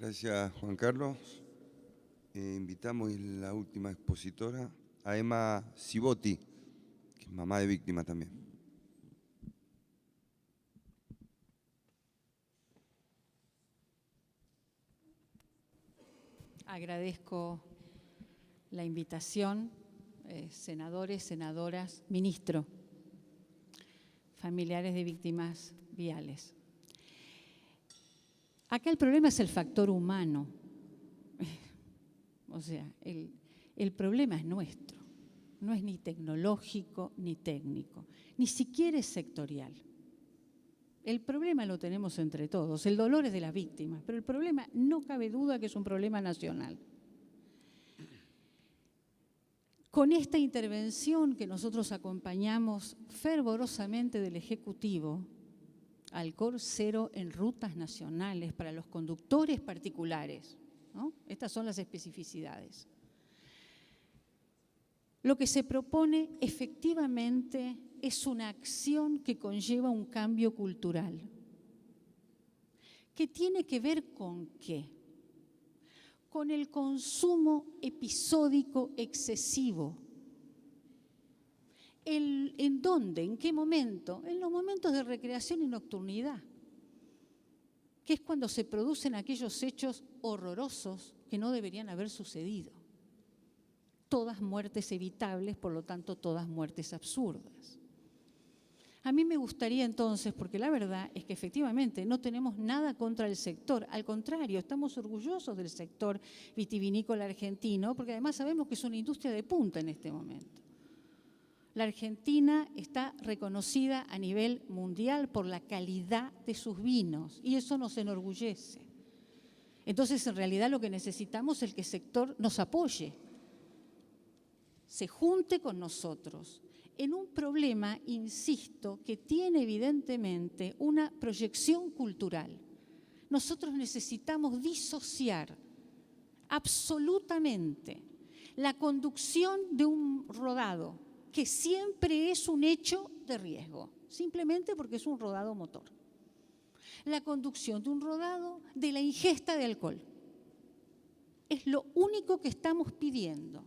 Gracias, Juan Carlos. Invitamos la última expositora, a Emma Cibotti, que es mamá de víctima también. Agradezco la invitación, senadores, senadoras, ministro, familiares de víctimas viales. Acá el problema es el factor humano. O sea, el problema es nuestro. No es ni tecnológico ni técnico, ni siquiera es sectorial. El problema lo tenemos entre todos, el dolor es de las víctimas, pero el problema no cabe duda que es un problema nacional. Con esta intervención que nosotros acompañamos fervorosamente del Ejecutivo, alcohol cero en rutas nacionales para los conductores particulares, ¿no? Estas son las especificidades. Lo que se propone efectivamente es una acción que conlleva un cambio cultural. ¿Qué tiene que ver con qué? Con el consumo episódico excesivo. ¿En dónde? ¿En qué momento? En los momentos de recreación y nocturnidad, que es cuando se producen aquellos hechos horrorosos que no deberían haber sucedido. Todas muertes evitables, por lo tanto, todas muertes absurdas. A mí me gustaría entonces, porque la verdad es que efectivamente no tenemos nada contra el sector, al contrario, estamos orgullosos del sector vitivinícola argentino, porque además sabemos que es una industria de punta en este momento. La Argentina está reconocida a nivel mundial por la calidad de sus vinos y eso nos enorgullece. Entonces, en realidad lo que necesitamos es que el sector nos apoye, se junte con nosotros en un problema, insisto, que tiene evidentemente una proyección cultural. Nosotros necesitamos disociar absolutamente la conducción de un rodado, que siempre es un hecho de riesgo, simplemente porque es un rodado motor. La conducción de un rodado de la ingesta de alcohol. Es lo único que estamos pidiendo.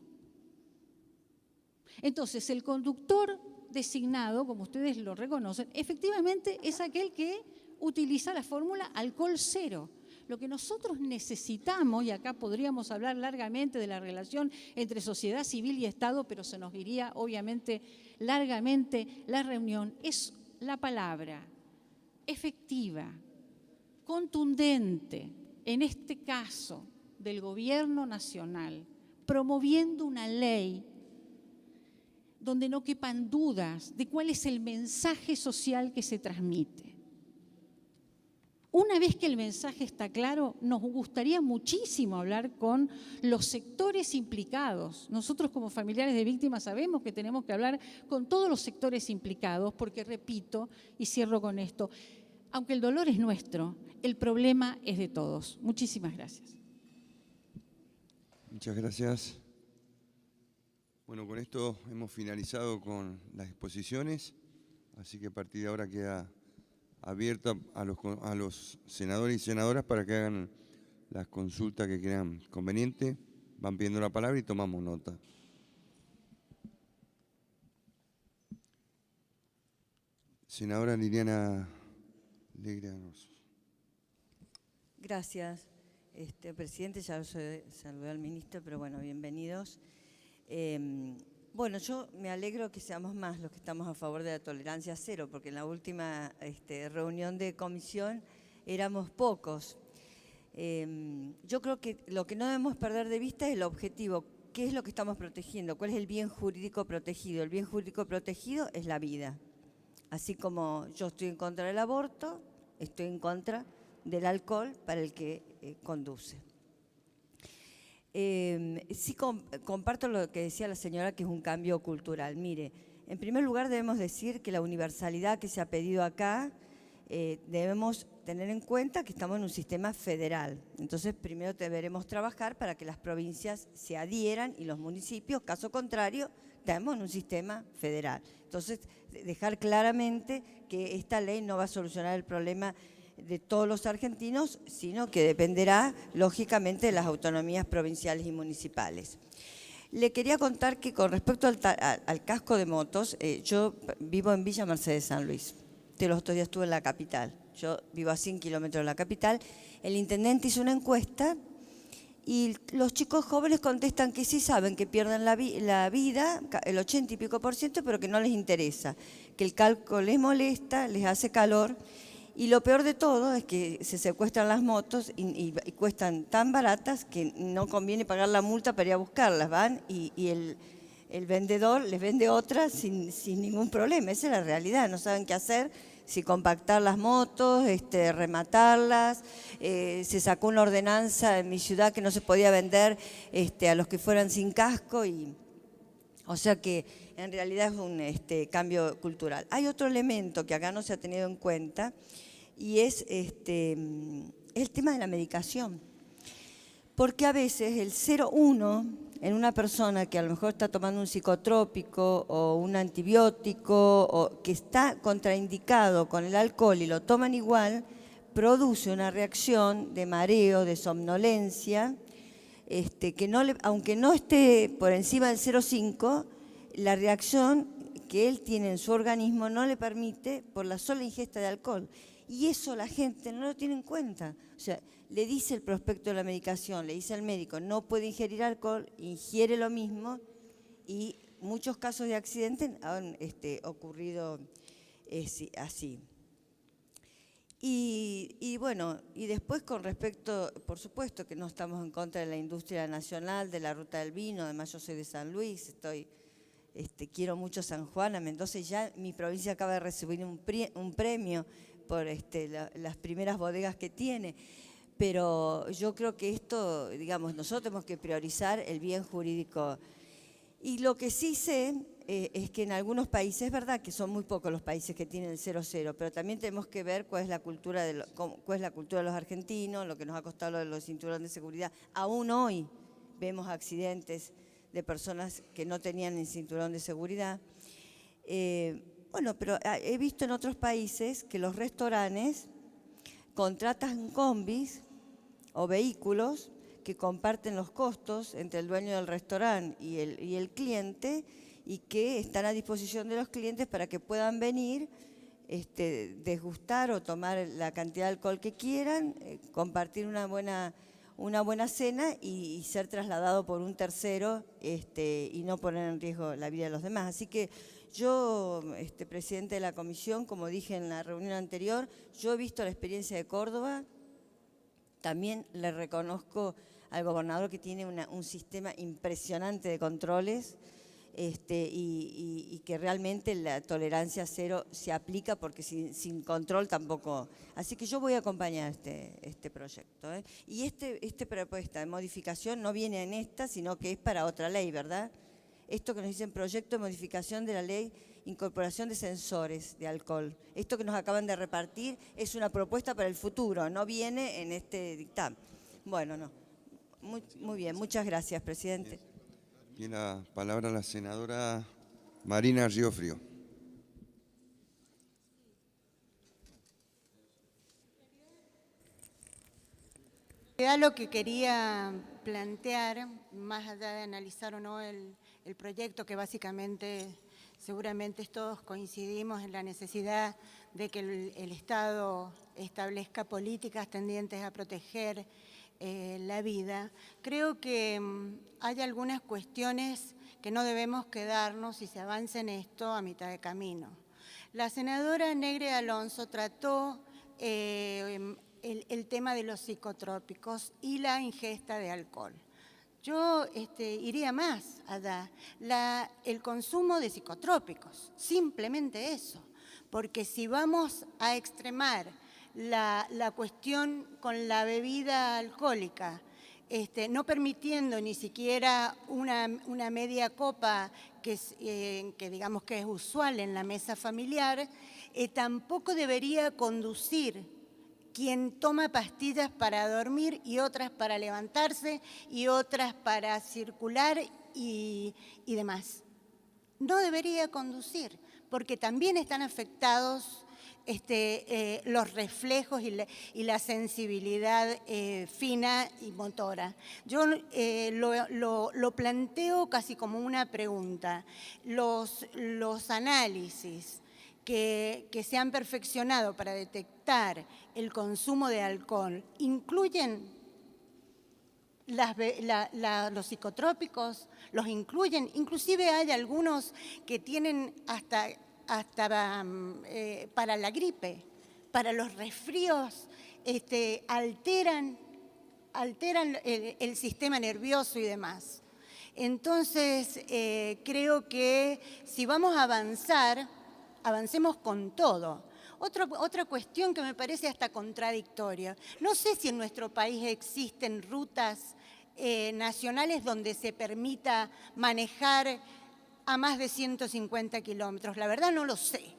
Entonces, el conductor designado, como ustedes lo reconocen, efectivamente es aquel que utiliza la fórmula alcohol cero. Lo que nosotros necesitamos, y acá podríamos hablar largamente de la relación entre sociedad civil y Estado, pero se nos iría obviamente largamente la reunión, es la palabra efectiva, contundente, en este caso del Gobierno Nacional, promoviendo una ley donde no quepan dudas de cuál es el mensaje social que se transmite. Una vez que el mensaje está claro, nos gustaría muchísimo hablar con los sectores implicados. Nosotros como familiares de víctimas sabemos que tenemos que hablar con todos los sectores implicados porque, repito, y cierro con esto, aunque el dolor es nuestro, el problema es de todos. Muchísimas gracias. Muchas gracias. Bueno, con esto hemos finalizado con las exposiciones, así que a partir de ahora queda abierta a los senadores y senadoras para que hagan las consultas que crean conveniente. Van pidiendo la palabra y tomamos nota. Senadora Liliana Legranos. Gracias, presidente. Ya saludé al ministro, pero bueno, bienvenidos. Bueno, yo me alegro que seamos más los que estamos a favor de la tolerancia cero, porque en la última reunión de comisión éramos pocos. Yo creo que lo que no debemos perder de vista es el objetivo. ¿Qué es lo que estamos protegiendo? ¿Cuál es el bien jurídico protegido? El bien jurídico protegido es la vida. Así como yo estoy en contra del aborto, estoy en contra del alcohol para el que conduce. Sí comparto lo que decía la señora, que es un cambio cultural. Mire, en primer lugar debemos decir que la universalidad que se ha pedido acá, debemos tener en cuenta que estamos en un sistema federal. Entonces, primero deberemos trabajar para que las provincias se adhieran y los municipios, caso contrario, estamos en un sistema federal. Entonces, dejar claramente que esta ley no va a solucionar el problema de todos los argentinos, sino que dependerá, lógicamente, de las autonomías provinciales y municipales. Le quería contar que con respecto al casco de motos, yo vivo en Villa Mercedes San Luis. Los otros días estuve en la capital. Yo vivo a 100 kilómetros de la capital. El intendente hizo una encuesta y los chicos jóvenes contestan que sí saben que pierden la vida, el 80 y pico %, pero que no les interesa, que el calco les molesta, les hace calor. Y lo peor de todo es que se secuestran las motos y cuestan tan baratas que no conviene pagar la multa para ir a buscarlas. Van y el vendedor les vende otras sin ningún problema. Esa es la realidad, no saben qué hacer, si compactar las motos, rematarlas. Se sacó una ordenanza en mi ciudad que no se podía vender a los que fueran sin casco. O sea que en realidad es un cambio cultural. Hay otro elemento que acá no se ha tenido en cuenta y es el tema de la medicación. Porque a veces el 0,1 en una persona que a lo mejor está tomando un psicotrópico o un antibiótico o que está contraindicado con el alcohol y lo toman igual, produce una reacción de mareo, de somnolencia, que no aunque no esté por encima del 0,5, la reacción que él tiene en su organismo no le permite por la sola ingesta de alcohol. Y eso la gente no lo tiene en cuenta. O sea, le dice el prospecto de la medicación, le dice al médico, no puede ingerir alcohol, ingiere lo mismo, y muchos casos de accidentes han ocurrido así. Y bueno, y después con respecto, por supuesto que no estamos en contra de la industria nacional, de la ruta del vino. Además yo soy de San Luis, quiero mucho San Juan, a Mendoza, y ya mi provincia acaba de recibir un premio por las primeras bodegas que tiene. Pero yo creo que esto, digamos, nosotros tenemos que priorizar el bien jurídico. Y lo que sí sé es que en algunos países, es verdad que son muy pocos los países que tienen el 0,0, pero también tenemos que ver cuál es la cultura de los argentinos, lo que nos ha costado lo de los cinturones de seguridad. Aún hoy vemos accidentes de personas que no tenían el cinturón de seguridad. Bueno, pero he visto en otros países que los restaurantes contratan combis o vehículos que comparten los costos entre el dueño del restaurante y el cliente, y que están a disposición de los clientes para que puedan venir, degustar o tomar la cantidad de alcohol que quieran, compartir una buena cena y ser trasladado por un tercero y no poner en riesgo la vida de los demás. Así que yo, presidente de la comisión, como dije en la reunión anterior, yo he visto la experiencia de Córdoba. También le reconozco al gobernador que tiene un sistema impresionante de controles y que realmente la tolerancia cero se aplica, porque sin control tampoco. Así que yo voy a acompañar este proyecto. Y esta propuesta de modificación no viene en esta, sino que es para otra ley, ¿verdad? Esto que nos dicen proyecto de modificación de la ley incorporación de sensores de alcohol. Esto que nos acaban de repartir es una propuesta para el futuro, no viene en este dictamen. Bueno, no. Muy bien, muchas gracias, presidente. Tiene la palabra la senadora Marina Riofrío. Lo que quería plantear, más allá de analizar o no el proyecto, que básicamente seguramente todos coincidimos en la necesidad de que el Estado establezca políticas tendientes a proteger la vida, creo que hay algunas cuestiones que no debemos quedarnos, si se avanza en esto, a mitad de camino. La senadora Negre Alonso trató el tema de los psicotrópicos y la ingesta de alcohol. Yo iría más allá, el consumo de psicotrópicos, simplemente eso, porque si vamos a extremar la cuestión con la bebida alcohólica, no permitiendo ni siquiera una media copa que digamos que es usual en la mesa familiar, tampoco debería conducir quien toma pastillas para dormir y otras para levantarse y otras para circular y demás. No debería conducir, porque también están afectados los reflejos y la sensibilidad fina y motora. Yo lo planteo casi como una pregunta. Los análisis que se han perfeccionado para detectar el consumo de alcohol incluyen los psicotrópicos, los incluyen, inclusive hay algunos que tienen hasta para la gripe, para los resfríos, alteran el sistema nervioso y demás. Entonces, creo que si vamos a avanzar, avancemos con todo. Otra cuestión que me parece hasta contradictoria. No sé si en nuestro país existen rutas nacionales donde se permita manejar a más de 150 kilómetros. La verdad no lo sé.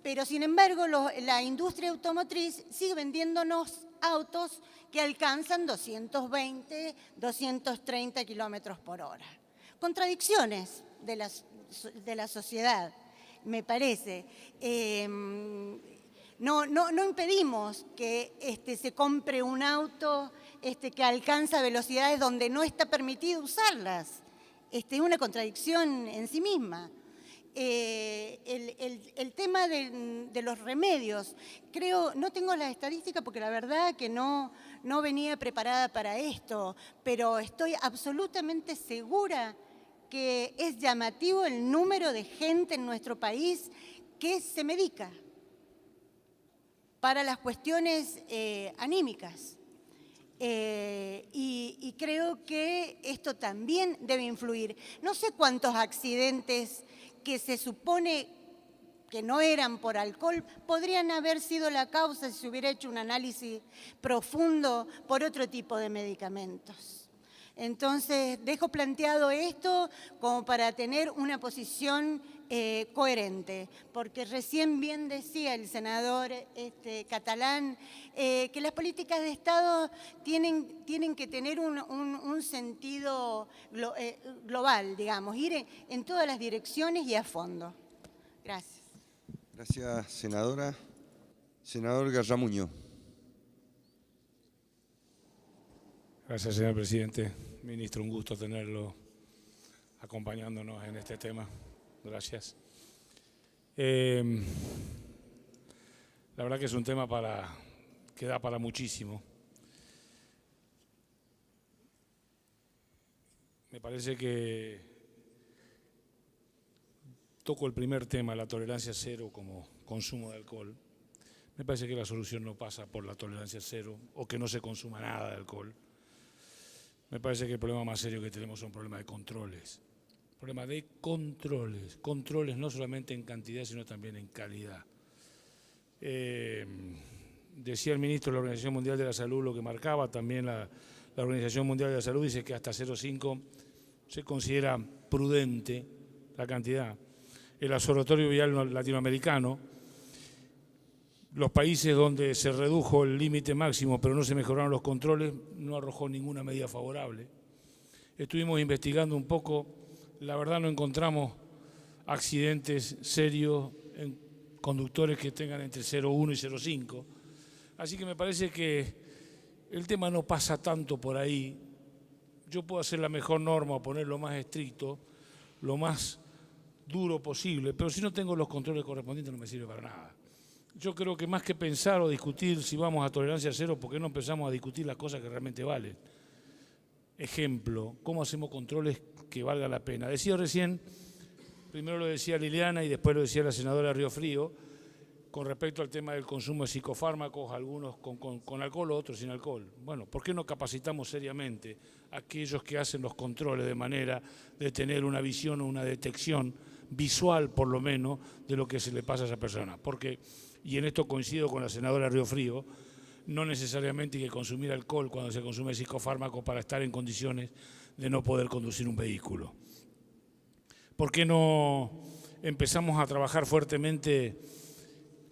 Pero, sin embargo, la industria automotriz sigue vendiéndonos autos que alcanzan 220, 230 kilómetros por hora. Contradicciones de la sociedad, me parece. No impedimos que se compre un auto que alcanza velocidades donde no está permitido usarlas. Es una contradicción en sí misma. El tema de los remedios, creo, no tengo la estadística porque la verdad que no venía preparada para esto, pero estoy absolutamente segura que es llamativo el número de gente en nuestro país que se medica para las cuestiones anímicas. Y creo que esto también debe influir. No sé cuántos accidentes que se supone que no eran por alcohol podrían haber sido la causa si se hubiera hecho un análisis profundo por otro tipo de medicamentos. Entonces, dejo planteado esto como para tener una posición coherente, porque recién bien decía el senador catalán que las políticas de Estado tienen que tener un sentido global, digamos, ir en todas las direcciones y a fondo. Gracias. Gracias, senadora. Senador Garramuño. Gracias, señor presidente. Ministro, un gusto tenerlo acompañándonos en este tema. Gracias. La verdad que es un tema que da para muchísimo. Me parece que toco el primer tema, la tolerancia cero como consumo de alcohol. Me parece que la solución no pasa por la tolerancia cero o que no se consuma nada de alcohol. Me parece que el problema más serio que tenemos son problemas de controles. Problema de controles. Controles no solamente en cantidad, sino también en calidad. Decía el ministro de la Organización Mundial de la Salud lo que marcaba, también la Organización Mundial de la Salud dice que hasta 0,5 se considera prudente la cantidad. El Observatorio Vial Latinoamericano, los países donde se redujo el límite máximo pero no se mejoraron los controles, no arrojó ninguna medida favorable. Estuvimos investigando un poco, la verdad no encontramos accidentes serios en conductores que tengan entre 0,1 y 0,5. Así que me parece que el tema no pasa tanto por ahí. Yo puedo hacer la mejor norma o poner lo más estricto, lo más duro posible, pero si no tengo los controles correspondientes no me sirve para nada. Yo creo que más que pensar o discutir si vamos a tolerancia cero, ¿por qué no empezamos a discutir las cosas que realmente valen? Ejemplo, ¿cómo hacemos controles que valga la pena? Decía recién, primero lo decía Liliana y después lo decía la senadora Río Frío, con respecto al tema del consumo de psicofármacos, algunos con alcohol, otros sin alcohol. Bueno, ¿por qué no capacitamos seriamente a aquellos que hacen los controles de manera de tener una visión o una detección visual, por lo menos, de lo que se le pasa a esa persona? Porque, y en esto coincido con la senadora Río Frío, no necesariamente hay que consumir alcohol cuando se consume psicofármaco para estar en condiciones de no poder conducir un vehículo. ¿Por qué no empezamos a trabajar fuertemente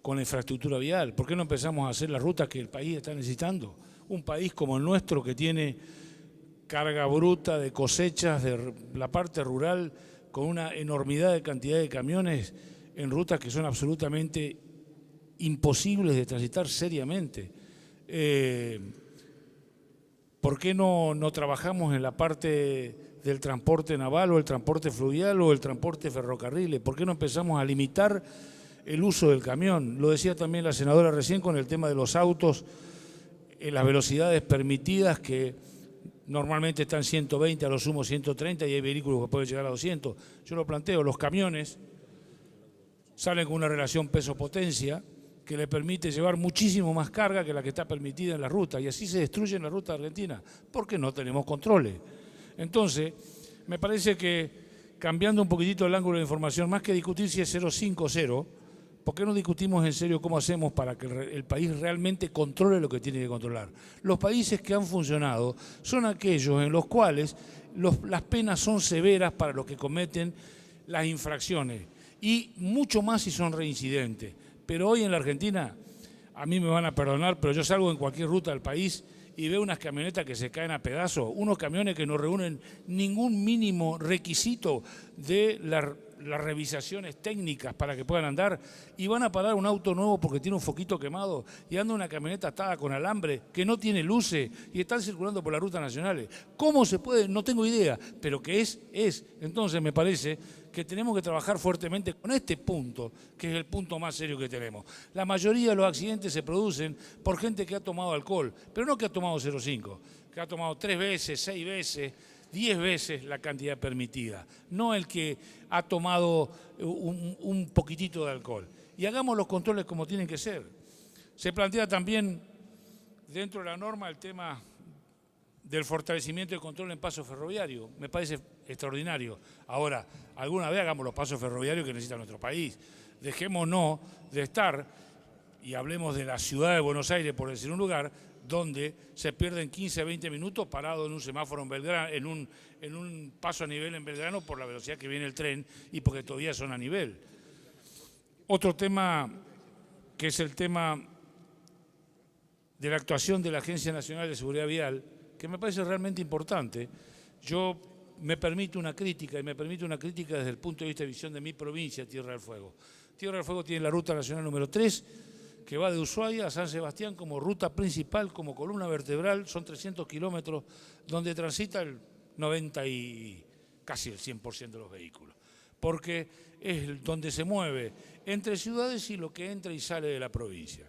con la infraestructura vial? ¿Por qué no empezamos a hacer las rutas que el país está necesitando? Un país como el nuestro que tiene carga bruta de cosechas de la parte rural con una enormidad de cantidad de camiones en rutas que son absolutamente imposibles de transitar seriamente. ¿Por qué no trabajamos en la parte del transporte naval o el transporte fluvial o el transporte ferrocarril? ¿Por qué no empezamos a limitar el uso del camión? Lo decía también la senadora recién con el tema de los autos, en las velocidades permitidas que normalmente están 120, a lo sumo 130, y hay vehículos que pueden llegar a 200. Yo lo planteo, los camiones salen con una relación peso-potencia que le permite llevar muchísimo más carga que la que está permitida en la ruta, y así se destruye en la ruta argentina, porque no tenemos controles. Entonces, me parece que cambiando un poquitito el ángulo de información, más que discutir si es 0,5 o 0, ¿por qué no discutimos en serio cómo hacemos para que el país realmente controle lo que tiene que controlar? Los países que han funcionado son aquellos en los cuales las penas son severas para los que cometen las infracciones y mucho más si son reincidentes. Pero hoy en la Argentina, a mí me van a perdonar, pero yo salgo en cualquier ruta del país y veo unas camionetas que se caen a pedazos, unos camiones que no reúnen ningún mínimo requisito de las revisaciones técnicas para que puedan andar, y van a parar un auto nuevo porque tiene un foquito quemado, y anda una camioneta atada con alambre que no tiene luces y están circulando por las rutas nacionales. ¿Cómo se puede? No tengo idea, pero que es. Entonces me parece que tenemos que trabajar fuertemente con este punto, que es el punto más serio que tenemos. La mayoría de los accidentes se producen por gente que ha tomado alcohol, pero no que ha tomado 0,5, que ha tomado 3 veces, 6 veces, 10 veces la cantidad permitida, no el que ha tomado un poquitito de alcohol. Y hagamos los controles como tienen que ser. Se plantea también dentro de la norma el tema del fortalecimiento del control en pasos ferroviarios. Me parece extraordinario. Ahora, alguna vez hagamos los pasos ferroviarios que necesita nuestro país. Dejémonos de estar, y hablemos de la ciudad de Buenos Aires, por decir un lugar, donde se pierden 15 a 20 minutos parado en un semáforo en Belgrano, en un paso a nivel en Belgrano por la velocidad que viene el tren y porque todavía son a nivel. Otro tema que es el tema de la actuación de la Agencia Nacional de Seguridad Vial, que me parece realmente importante. Yo me permito una crítica, y me permito una crítica desde el punto de vista de visión de mi provincia, Tierra del Fuego. Tierra del Fuego tiene la ruta nacional número 3, que va de Ushuaia a San Sebastián como ruta principal, como columna vertebral. Son 300 kilómetros donde transita el 90 y casi el 100% de los vehículos, porque es donde se mueve entre ciudades y lo que entra y sale de la provincia.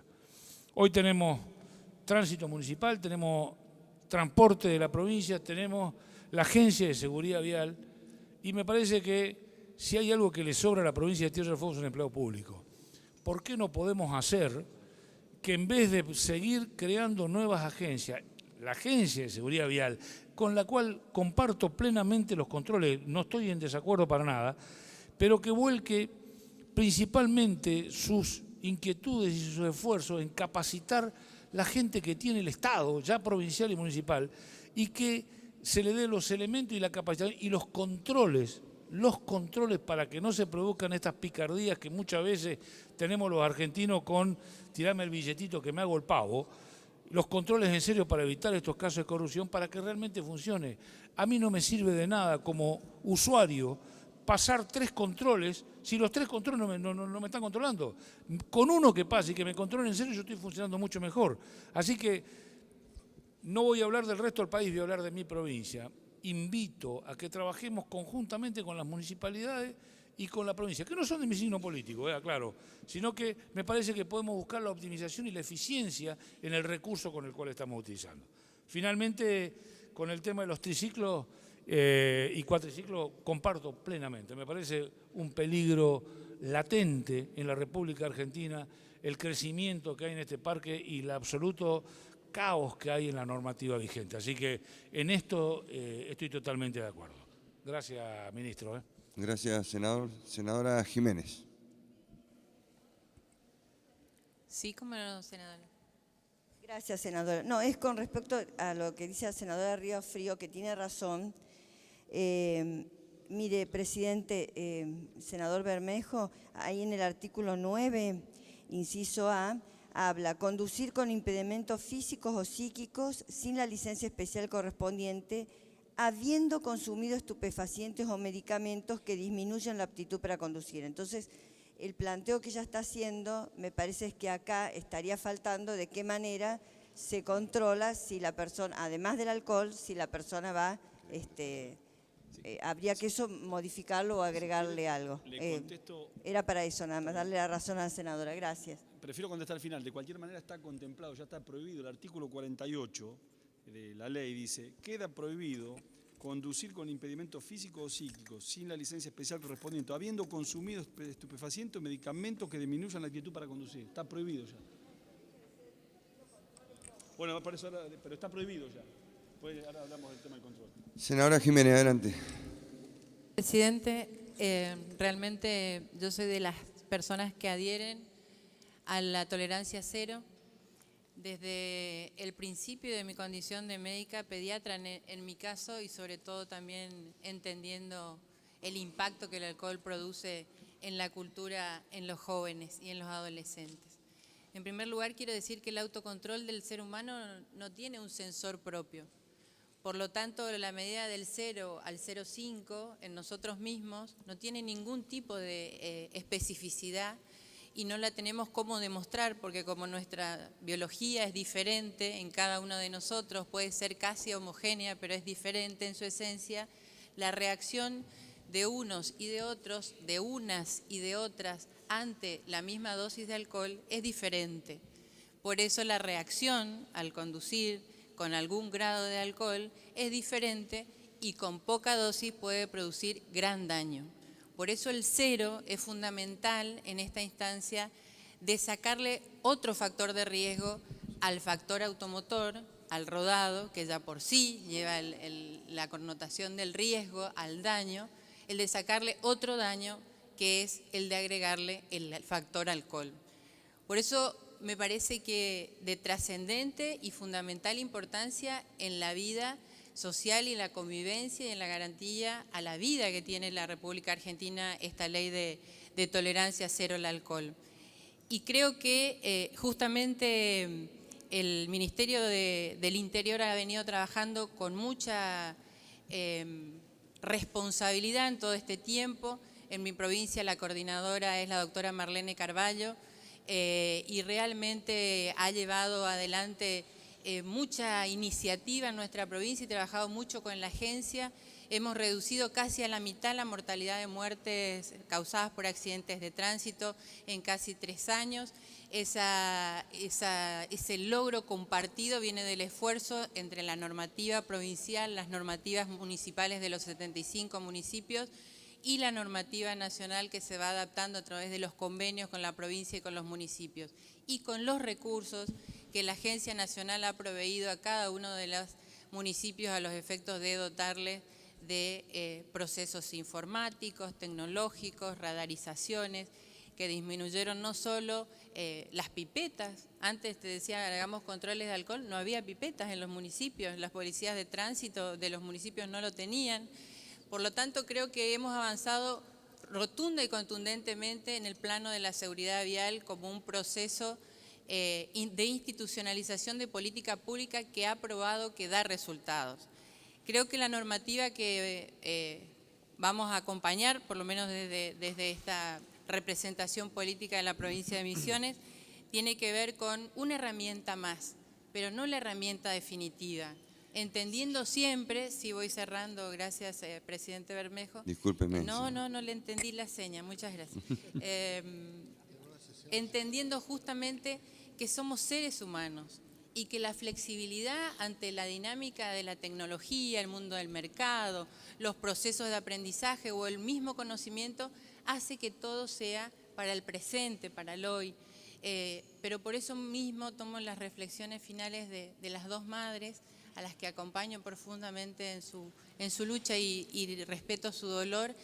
Hoy tenemos tránsito municipal, tenemos transporte de la provincia, tenemos la Agencia de Seguridad Vial, y me parece que si hay algo que le sobra a la provincia de Tierra del Fuego es un empleo público. ¿Por qué no podemos hacer que en vez de seguir creando nuevas agencias, la Agencia de Seguridad Vial, con la cual comparto plenamente los controles, no estoy en desacuerdo para nada, pero que vuelque principalmente sus inquietudes y sus esfuerzos en capacitar la gente que tiene el Estado, ya provincial y municipal, y que se le dé los elementos y la capacitación y los controles para que no se produzcan estas picardías que muchas veces tenemos los argentinos con tirarme el billetito que me hago el pavo, los controles en serio para evitar estos casos de corrupción, para que realmente funcione. A mí no me sirve de nada como usuario pasar 3 controles, si los 3 controles no me están controlando. Con uno que pase y que me controle en serio, yo estoy funcionando mucho mejor. Así que no voy a hablar del resto del país, voy a hablar de mi provincia. Invito a que trabajemos conjuntamente con las municipalidades y con la provincia, que no son de mi signo político, claro, sino que me parece que podemos buscar la optimización y la eficiencia en el recurso con el cual estamos utilizando. Finalmente, con el tema de los triciclos y cuatriciclos, comparto plenamente. Me parece un peligro latente en la República Argentina el crecimiento que hay en este parque y el absoluto caos que hay en la normativa vigente. Así que en esto estoy totalmente de acuerdo. Gracias, ministro. Gracias, senador. Senadora Jiménez. Sí, como no, senadora. Gracias, senadora. No, es con respecto a lo que dice la senadora Río Frío, que tiene razón. Mire, presidente, senador Bermejo, ahí en el artículo 9, inciso A, habla, conducir con impedimentos físicos o psíquicos sin la licencia especial correspondiente, habiendo consumido estupefacientes o medicamentos que disminuyan la aptitud para conducir. Entonces, el planteo que ella está haciendo, me parece que acá estaría faltando de qué manera se controla si la persona, además del alcohol, si la persona va, habría que eso modificarlo o agregarle algo. Le contesto. Era para eso, nada más, darle la razón a la senadora. Gracias. Prefiero contestar al final. De cualquier manera está contemplado, ya está prohibido. El artículo 48 de la ley dice, queda prohibido conducir con impedimento físico o psíquico, sin la licencia especial correspondiente, habiendo consumido estupefacientes o medicamentos que disminuyan la actitud para conducir. Está prohibido ya. Bueno, por eso ahora, pero está prohibido ya. Pues ahora hablamos del tema del control. Senadora Jiménez, adelante. Presidente, realmente yo soy de las personas que adhieren a la tolerancia cero. Desde el principio de mi condición de médica pediatra en mi caso y sobre todo también entendiendo el impacto que el alcohol produce en la cultura, en los jóvenes y en los adolescentes. En primer lugar, quiero decir que el autocontrol del ser humano no tiene un sensor propio. Por lo tanto, la medida del 0 al 0,5 en nosotros mismos no tiene ningún tipo de especificidad y no la tenemos cómo demostrar porque como nuestra biología es diferente en cada uno de nosotros, puede ser casi homogénea, pero es diferente en su esencia, la reacción de unos y de otros, de unas y de otras, ante la misma dosis de alcohol es diferente. Por eso la reacción al conducir con algún grado de alcohol es diferente y con poca dosis puede producir gran daño. Por eso el 0 es fundamental en esta instancia de sacarle otro factor de riesgo al factor automotor, al rodado, que ya por sí lleva la connotación del riesgo, al daño, el de sacarle otro daño que es el de agregarle el factor alcohol. Por eso me parece que de trascendente y fundamental importancia en la vida social y en la convivencia y en la garantía a la vida que tiene la República Argentina esta ley de tolerancia cero al alcohol. Y creo que justamente el Ministerio del Interior ha venido trabajando con mucha responsabilidad en todo este tiempo. En mi provincia la coordinadora es la doctora Marlene Carballo y realmente ha llevado adelante mucha iniciativa en nuestra provincia y trabajado mucho con la agencia. Hemos reducido casi a la mitad la mortalidad de muertes causadas por accidentes de tránsito en casi 3 años. Ese logro compartido viene del esfuerzo entre la normativa provincial, las normativas municipales de los 75 municipios y la normativa nacional que se va adaptando a través de los convenios con la provincia y con los municipios. Y con los recursos que la Agencia Nacional ha proveído a cada uno de los municipios a los efectos de dotarles de procesos informáticos, tecnológicos, radarizaciones, que disminuyeron no solo las pipetas. Antes te decía, hagamos controles de alcohol, no había pipetas en los municipios, las policías de tránsito de los municipios no lo tenían. Por lo tanto, creo que hemos avanzado rotunda y contundentemente en el plano de la seguridad vial como un proceso de institucionalización de política pública que ha probado que da resultados. Creo que la normativa que vamos a acompañar, por lo menos desde esta representación política de la provincia de Misiones, tiene que ver con una herramienta más, pero no la herramienta definitiva. Entendiendo siempre, si voy cerrando, gracias presidente Bermejo. Discúlpeme. No le entendí la seña, muchas gracias. Entendiendo justamente que somos seres humanos y que la flexibilidad ante la dinámica de la tecnología, el mundo del mercado, los procesos de aprendizaje o el mismo conocimiento hace que todo sea para el presente, para el hoy. Pero por eso mismo tomo las reflexiones finales de las dos madres, a las que acompaño profundamente en su lucha y respeto su dolor,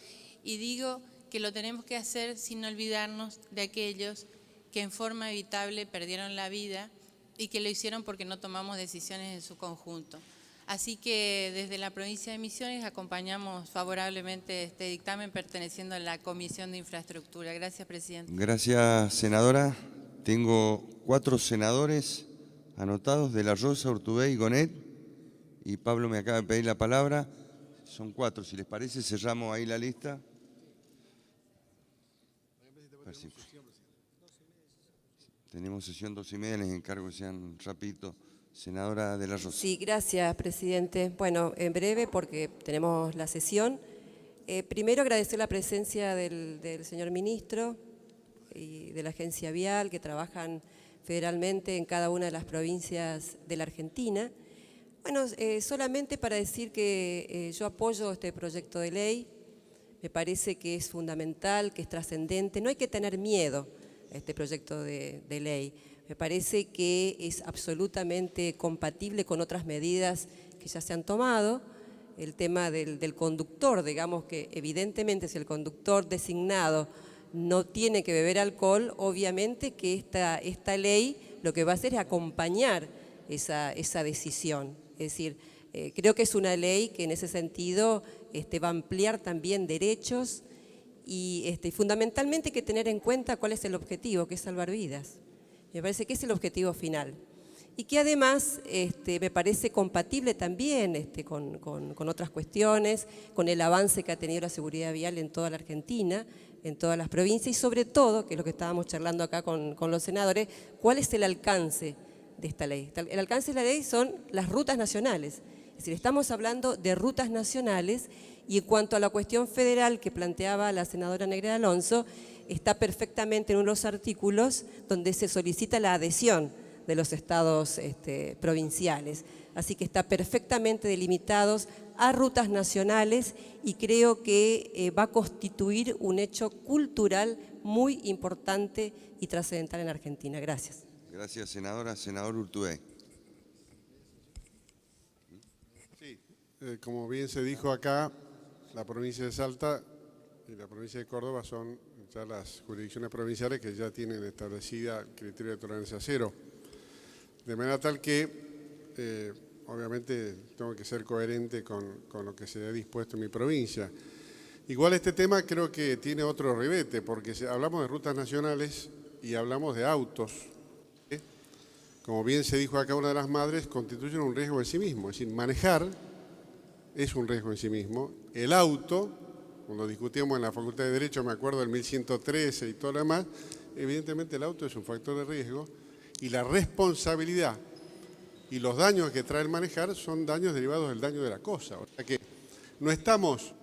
y digo que lo tenemos que hacer sin olvidarnos de aquellos que en forma evitable perdieron la vida y que lo hicieron porque no tomamos decisiones en su conjunto. Así que desde la provincia de Misiones acompañamos favorablemente este dictamen perteneciendo a la Comisión de Infraestructura. Gracias, presidente. Gracias, senadora. Tengo 4 senadores anotados, De la Rosa, Urtubey, Gonet, y Pablo me acaba de pedir la palabra. Son 4, si les parece cerramos ahí la lista. versículo. Tenemos sesión 2:30, les encargo que sean rapidito. Senadora de la Rosa. Sí, gracias, presidente. Bueno, en breve, porque tenemos la sesión. Primero agradecer la presencia del señor ministro y de la Agencia Vial, que trabajan federalmente en cada una de las provincias de la Argentina. Bueno, solamente para decir que yo apoyo este proyecto de ley, me parece que es fundamental, que es trascendente, no hay que tener miedo a este proyecto de ley. Me parece que es absolutamente compatible con otras medidas que ya se han tomado. El tema del conductor, digamos que evidentemente si el conductor designado no tiene que beber alcohol, obviamente que esta ley lo que va a hacer es acompañar esa decisión. Es decir, creo que es una ley que en ese sentido va a ampliar también derechos y fundamentalmente hay que tener en cuenta cuál es el objetivo, que es salvar vidas. Me parece que es el objetivo final. Y que además me parece compatible también con otras cuestiones, con el avance que ha tenido la seguridad vial en toda la Argentina, en todas las provincias y sobre todo, que es lo que estábamos charlando acá con los senadores, cuál es el alcance de esta ley. El alcance de la ley son las rutas nacionales. Es decir, estamos hablando de rutas nacionales y en cuanto a la cuestión federal que planteaba la senadora Negreda Alonso, está perfectamente en uno de los artículos donde se solicita la adhesión de los estados provinciales. Así que está perfectamente delimitados a rutas nacionales y creo que va a constituir un hecho cultural muy importante y trascendental en Argentina. Gracias. Gracias, senadora. Senador Urtubey. Sí, como bien se dijo acá, la provincia de Salta y la provincia de Córdoba son ya las jurisdicciones provinciales que ya tienen establecida el criterio de tolerancia cero. De manera tal que, obviamente, tengo que ser coherente con lo que se ha dispuesto en mi provincia. Igual este tema creo que tiene otro ribete, porque hablamos de rutas nacionales y hablamos de autos. Como bien se dijo acá una de las madres, constituyen un riesgo en sí mismo. Es decir, manejar es un riesgo en sí mismo. El auto, cuando discutíamos en la Facultad de Derecho, me acuerdo del 1113 y todo lo demás, evidentemente el auto es un factor de riesgo y la responsabilidad y los daños que trae el manejar son daños derivados del daño de la cosa. O sea que no estamos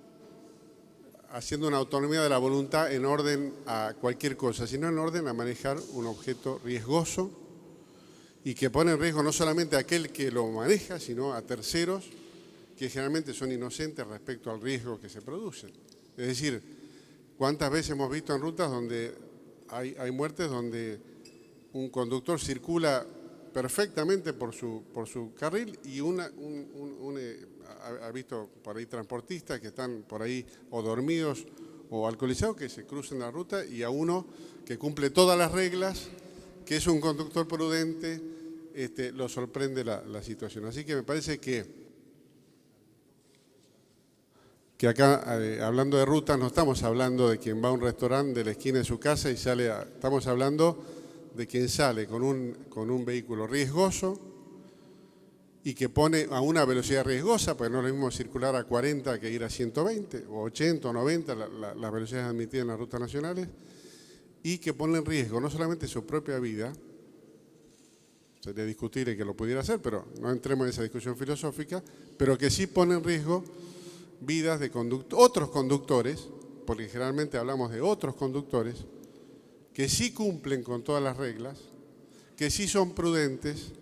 haciendo una autonomía de la voluntad en orden a cualquier cosa, sino en orden a manejar un objeto riesgoso y que pone en riesgo no solamente a aquel que lo maneja, sino a terceros que generalmente son inocentes respecto al riesgo que se produce. Es decir, ¿cuántas veces hemos visto en rutas donde hay muertes donde un conductor circula perfectamente por su carril y ha visto por ahí transportistas que están por ahí o dormidos o alcoholizados que se cruzan la ruta y a uno que cumple todas las reglas, que es un conductor prudente, lo sorprende la situación. Así que me parece que acá, hablando de rutas, no estamos hablando de quien va a un restaurante de la esquina de su casa y sale estamos hablando de quien sale con un vehículo riesgoso y que pone a una velocidad riesgosa, pues no es lo mismo circular a 40 que ir a 120 o 80 o 90, las velocidades admitidas en las rutas nacionales, y que pone en riesgo no solamente su propia vida, sería discutible que lo pudiera hacer, pero no entremos en esa discusión filosófica, pero que sí pone en riesgo vidas de otros conductores, porque generalmente hablamos de otros conductores, que sí cumplen con todas las reglas, que sí son prudentes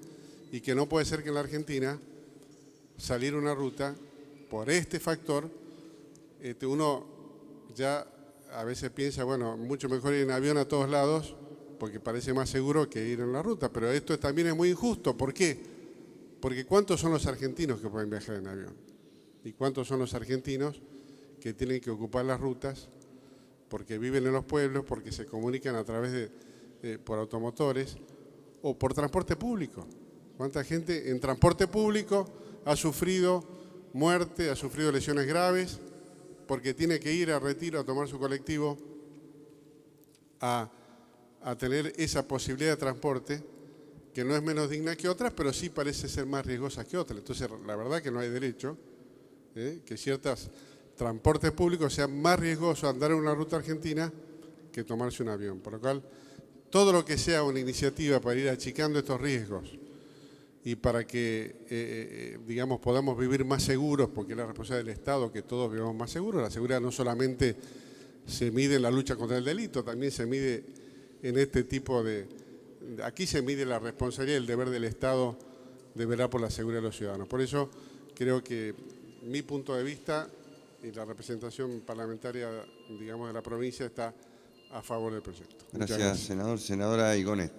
y que no puede ser que en la Argentina salir una ruta por este factor, uno ya a veces piensa, bueno, mucho mejor ir en avión a todos lados porque parece más seguro que ir en la ruta, pero esto también es muy injusto. ¿Por qué? Porque ¿cuántos son los argentinos que pueden viajar en avión? ¿Y cuántos son los argentinos que tienen que ocupar las rutas porque viven en los pueblos, porque se comunican a través por automotores o por transporte público? ¿Cuánta gente en transporte público ha sufrido muerte, ha sufrido lesiones graves porque tiene que ir a Retiro a tomar su colectivo a tener esa posibilidad de transporte que no es menos digna que otras, pero sí parece ser más riesgosa que otras? Entonces, la verdad que no hay derecho que ciertos transportes públicos sean más riesgosos andar en una ruta argentina que tomarse un avión. Por lo cual, todo lo que sea una iniciativa para ir achicando estos riesgos y para que, digamos, podamos vivir más seguros, porque es la responsabilidad del Estado que todos vivamos más seguros. La seguridad no solamente se mide en la lucha contra el delito, también se mide en este tipo de... Aquí se mide la responsabilidad y el deber del Estado de velar por la seguridad de los ciudadanos. Por eso creo que mi punto de vista y la representación parlamentaria, digamos, de la provincia está a favor del proyecto. Gracias, senador. Senadora Igonet.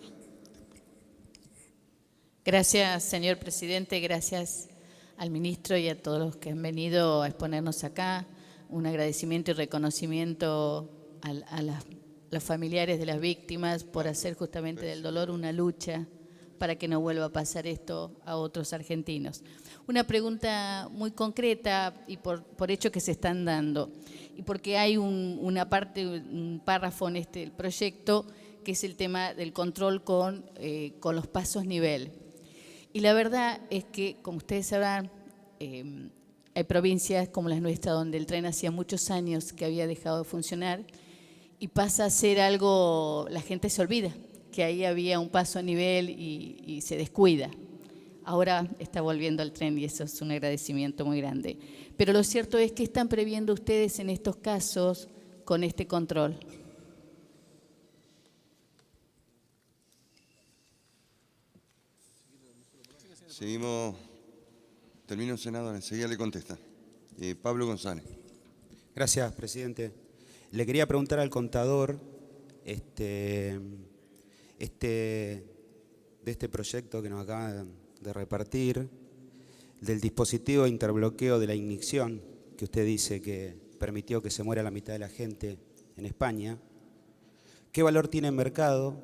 Gracias, señor presidente, gracias al ministro y a todos los que han venido a exponernos acá. Un agradecimiento y reconocimiento a los familiares de las víctimas por hacer justamente del dolor una lucha para que no vuelva a pasar esto a otros argentinos. Una pregunta muy concreta y por hechos que se están dando, y porque hay una parte, un párrafo en el proyecto que es el tema del control con los pasos nivel. Y la verdad es que, como ustedes sabrán, hay provincias como la nuestra donde el tren hacía muchos años que había dejado de funcionar y pasa a ser algo, la gente se olvida que ahí había un paso a nivel y se descuida. Ahora está volviendo al tren y eso es un agradecimiento muy grande. Pero lo cierto es que están previendo ustedes en estos casos con este control. Seguimos, termino, senador, enseguida le contesta. Pablo González. Gracias, presidente. Le quería preguntar al contador de este proyecto que nos acaban de repartir, del dispositivo de interbloqueo de la ignición, que usted dice que permitió que se muera la mitad de la gente en España. ¿Qué valor tiene en mercado?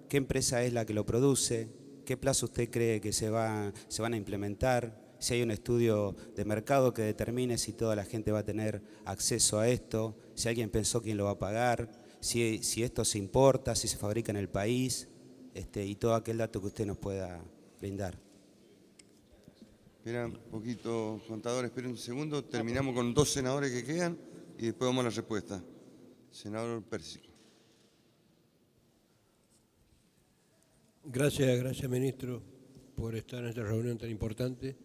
¿Qué empresa es la que lo produce? ¿Qué plazo usted cree que se van a implementar? Si hay un estudio de mercado que determine si toda la gente va a tener acceso a esto, si alguien pensó quién lo va a pagar, si esto se importa, si se fabrica en el país, y todo aquel dato que usted nos pueda brindar. Espera un poquito, contador, espera un segundo. Terminamos con 2 senadores que quedan y después vamos a la respuesta. Senador Pérsico. Gracias, ministro, por estar en esta reunión tan importante.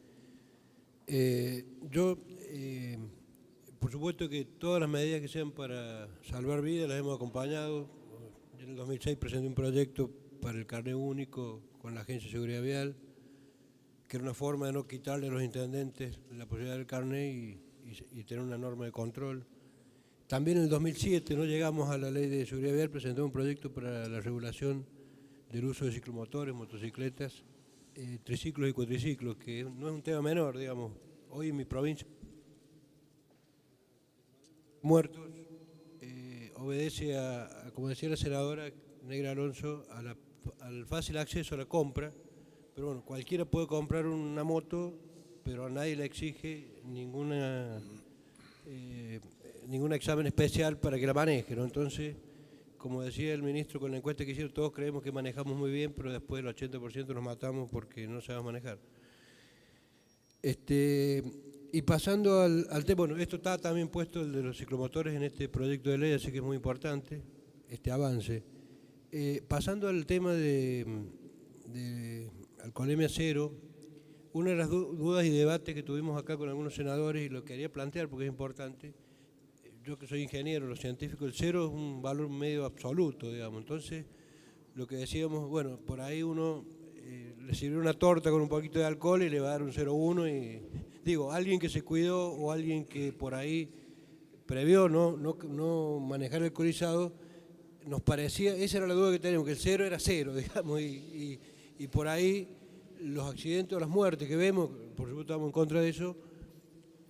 Por supuesto que todas las medidas que sean para salvar vidas las hemos acompañado. En el 2006 presenté un proyecto para el carnet único con la Agencia de Seguridad Vial, que era una forma de no quitarle a los intendentes la posibilidad del carnet y tener una norma de control. También en el 2007 no llegamos a la ley de seguridad vial, presenté un proyecto para la regulación del uso de ciclomotores, motocicletas, triciclos y cuatriciclos, que no es un tema menor, digamos. Hoy en mi provincia, muertos, obedece a, como decía la senadora Negra Alonso, al fácil acceso a la compra. Pero bueno, cualquiera puede comprar una moto, pero a nadie le exige ningún examen especial para que la maneje, ¿no? Entonces, como decía el ministro con la encuesta que hicieron, todos creemos que manejamos muy bien, pero después el 80% nos matamos porque no sabemos manejar. Y pasando al tema, bueno, esto está también puesto, el de los ciclomotores, en este proyecto de ley, así que es muy importante este avance. Pasando al tema de alcoholemia cero, una de las dudas y debates que tuvimos acá con algunos senadores, y lo quería plantear porque es importante, yo que soy ingeniero, los científicos, el cero es un valor medio absoluto, digamos. Entonces, lo que decíamos, bueno, por ahí uno le sirve una torta con un poquito de alcohol y le va a dar un 0,1 y, digo, alguien que se cuidó o alguien que por ahí previó no manejar alcoholizado, nos parecía, esa era la duda que teníamos, que el cero era cero, digamos, y por ahí los accidentes o las muertes que vemos, por supuesto estamos en contra de eso,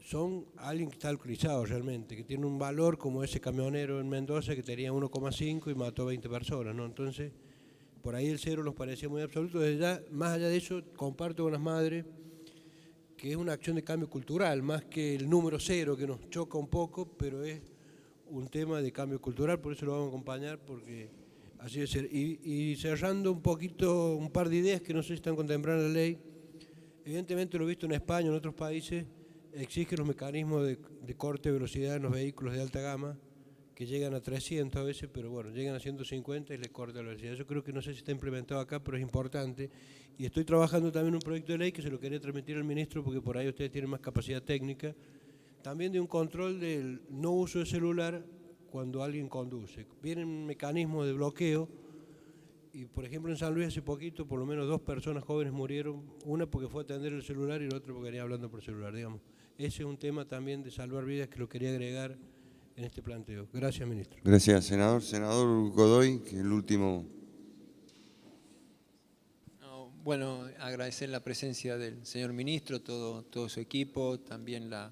son alguien que está alcoholizado realmente, que tiene un valor como ese camionero en Mendoza que tenía 1,5 y mató a 20 personas, ¿no? Entonces, por ahí el cero nos parecía muy absoluto. Desde ya, más allá de eso, comparto con las madres que es una acción de cambio cultural, más que el número cero que nos choca un poco, pero es un tema de cambio cultural, por eso lo vamos a acompañar, porque así debe ser. Y cerrando un poquito, un par de ideas que no sé si están contempladas en la ley, evidentemente lo he visto en España, en otros países, exigen los mecanismos de corte de velocidad en los vehículos de alta gama, que llegan a 300 a veces, pero bueno, llegan a 150 y les corta la velocidad. Yo creo que no sé si está implementado acá, pero es importante. Y estoy trabajando también en un proyecto de ley que se lo quería transmitir al ministro porque por ahí ustedes tienen más capacidad técnica, también de un control del no uso de celular cuando alguien conduce. Vienen mecanismos de bloqueo y, por ejemplo, en San Luis hace poquito por lo menos 2 personas jóvenes murieron, una porque fue a atender el celular y la otra porque venía hablando por celular, digamos. Ese es un tema también de salvar vidas que lo quería agregar en este planteo. Gracias, ministro. Gracias, senador. Senador Godoy, que es el último. Bueno, agradecer la presencia del señor ministro, todo su equipo, también las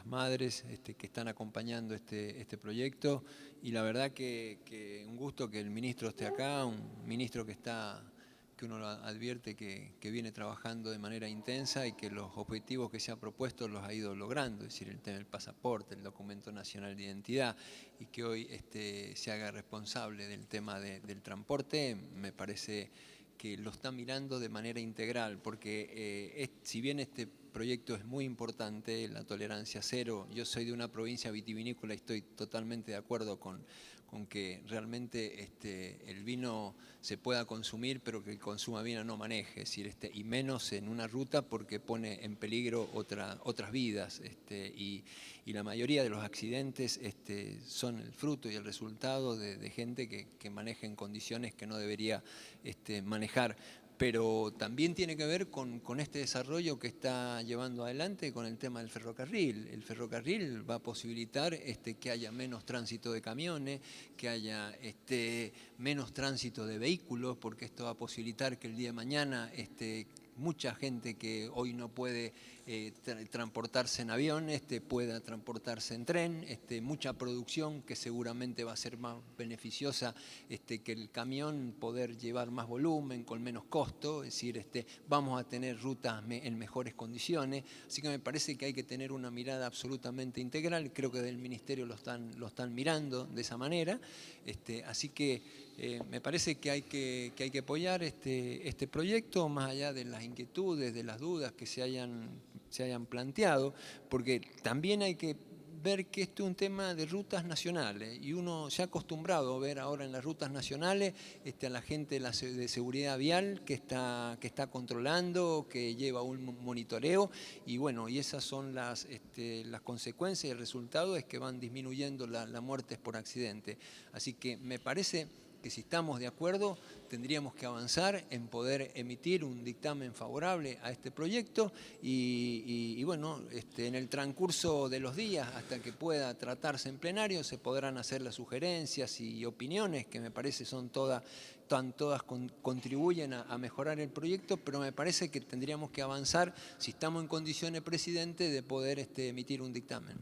madres que están acompañando este proyecto, y la verdad que un gusto que el ministro esté acá, un ministro que uno lo advierte que viene trabajando de manera intensa y que los objetivos que se ha propuesto los ha ido logrando, es decir, el tema del pasaporte, el documento nacional de identidad, y que hoy se haga responsable del tema del transporte, me parece que lo está mirando de manera integral, porque si bien este proyecto es muy importante, la tolerancia cero, yo soy de una provincia vitivinícola y estoy totalmente de acuerdo con que realmente el vino se pueda consumir, pero que el consuma vino no maneje, es decir, y menos en una ruta porque pone en peligro otras vidas, y la mayoría de los accidentes son el fruto y el resultado de gente que maneja en condiciones que no debería manejar. Pero también tiene que ver con este desarrollo que está llevando adelante con el tema del ferrocarril. El ferrocarril va a posibilitar que haya menos tránsito de camiones, que haya menos tránsito de vehículos, porque esto va a posibilitar que el día de mañana mucha gente que hoy no puede transportarse en avión, pueda transportarse en tren, mucha producción que seguramente va a ser más beneficiosa que el camión, poder llevar más volumen con menos costo, es decir, vamos a tener rutas en mejores condiciones, así que me parece que hay que tener una mirada absolutamente integral, creo que del Ministerio lo están mirando de esa manera, así que me parece que hay que apoyar este proyecto, más allá de las inquietudes, de las dudas que se hayan planteado, porque también hay que ver que esto es un tema de rutas nacionales y uno se ha acostumbrado a ver ahora en las rutas nacionales a la gente de seguridad vial que está controlando, que lleva un monitoreo, y bueno, y esas son las consecuencias y el resultado es que van disminuyendo las muertes por accidente. Así que me parece que si estamos de acuerdo tendríamos que avanzar en poder emitir un dictamen favorable a este proyecto y bueno, en el transcurso de los días hasta que pueda tratarse en plenario se podrán hacer las sugerencias y opiniones que me parece todas contribuyen a mejorar el proyecto, pero me parece que tendríamos que avanzar si estamos en condiciones, presidente, de poder emitir un dictamen.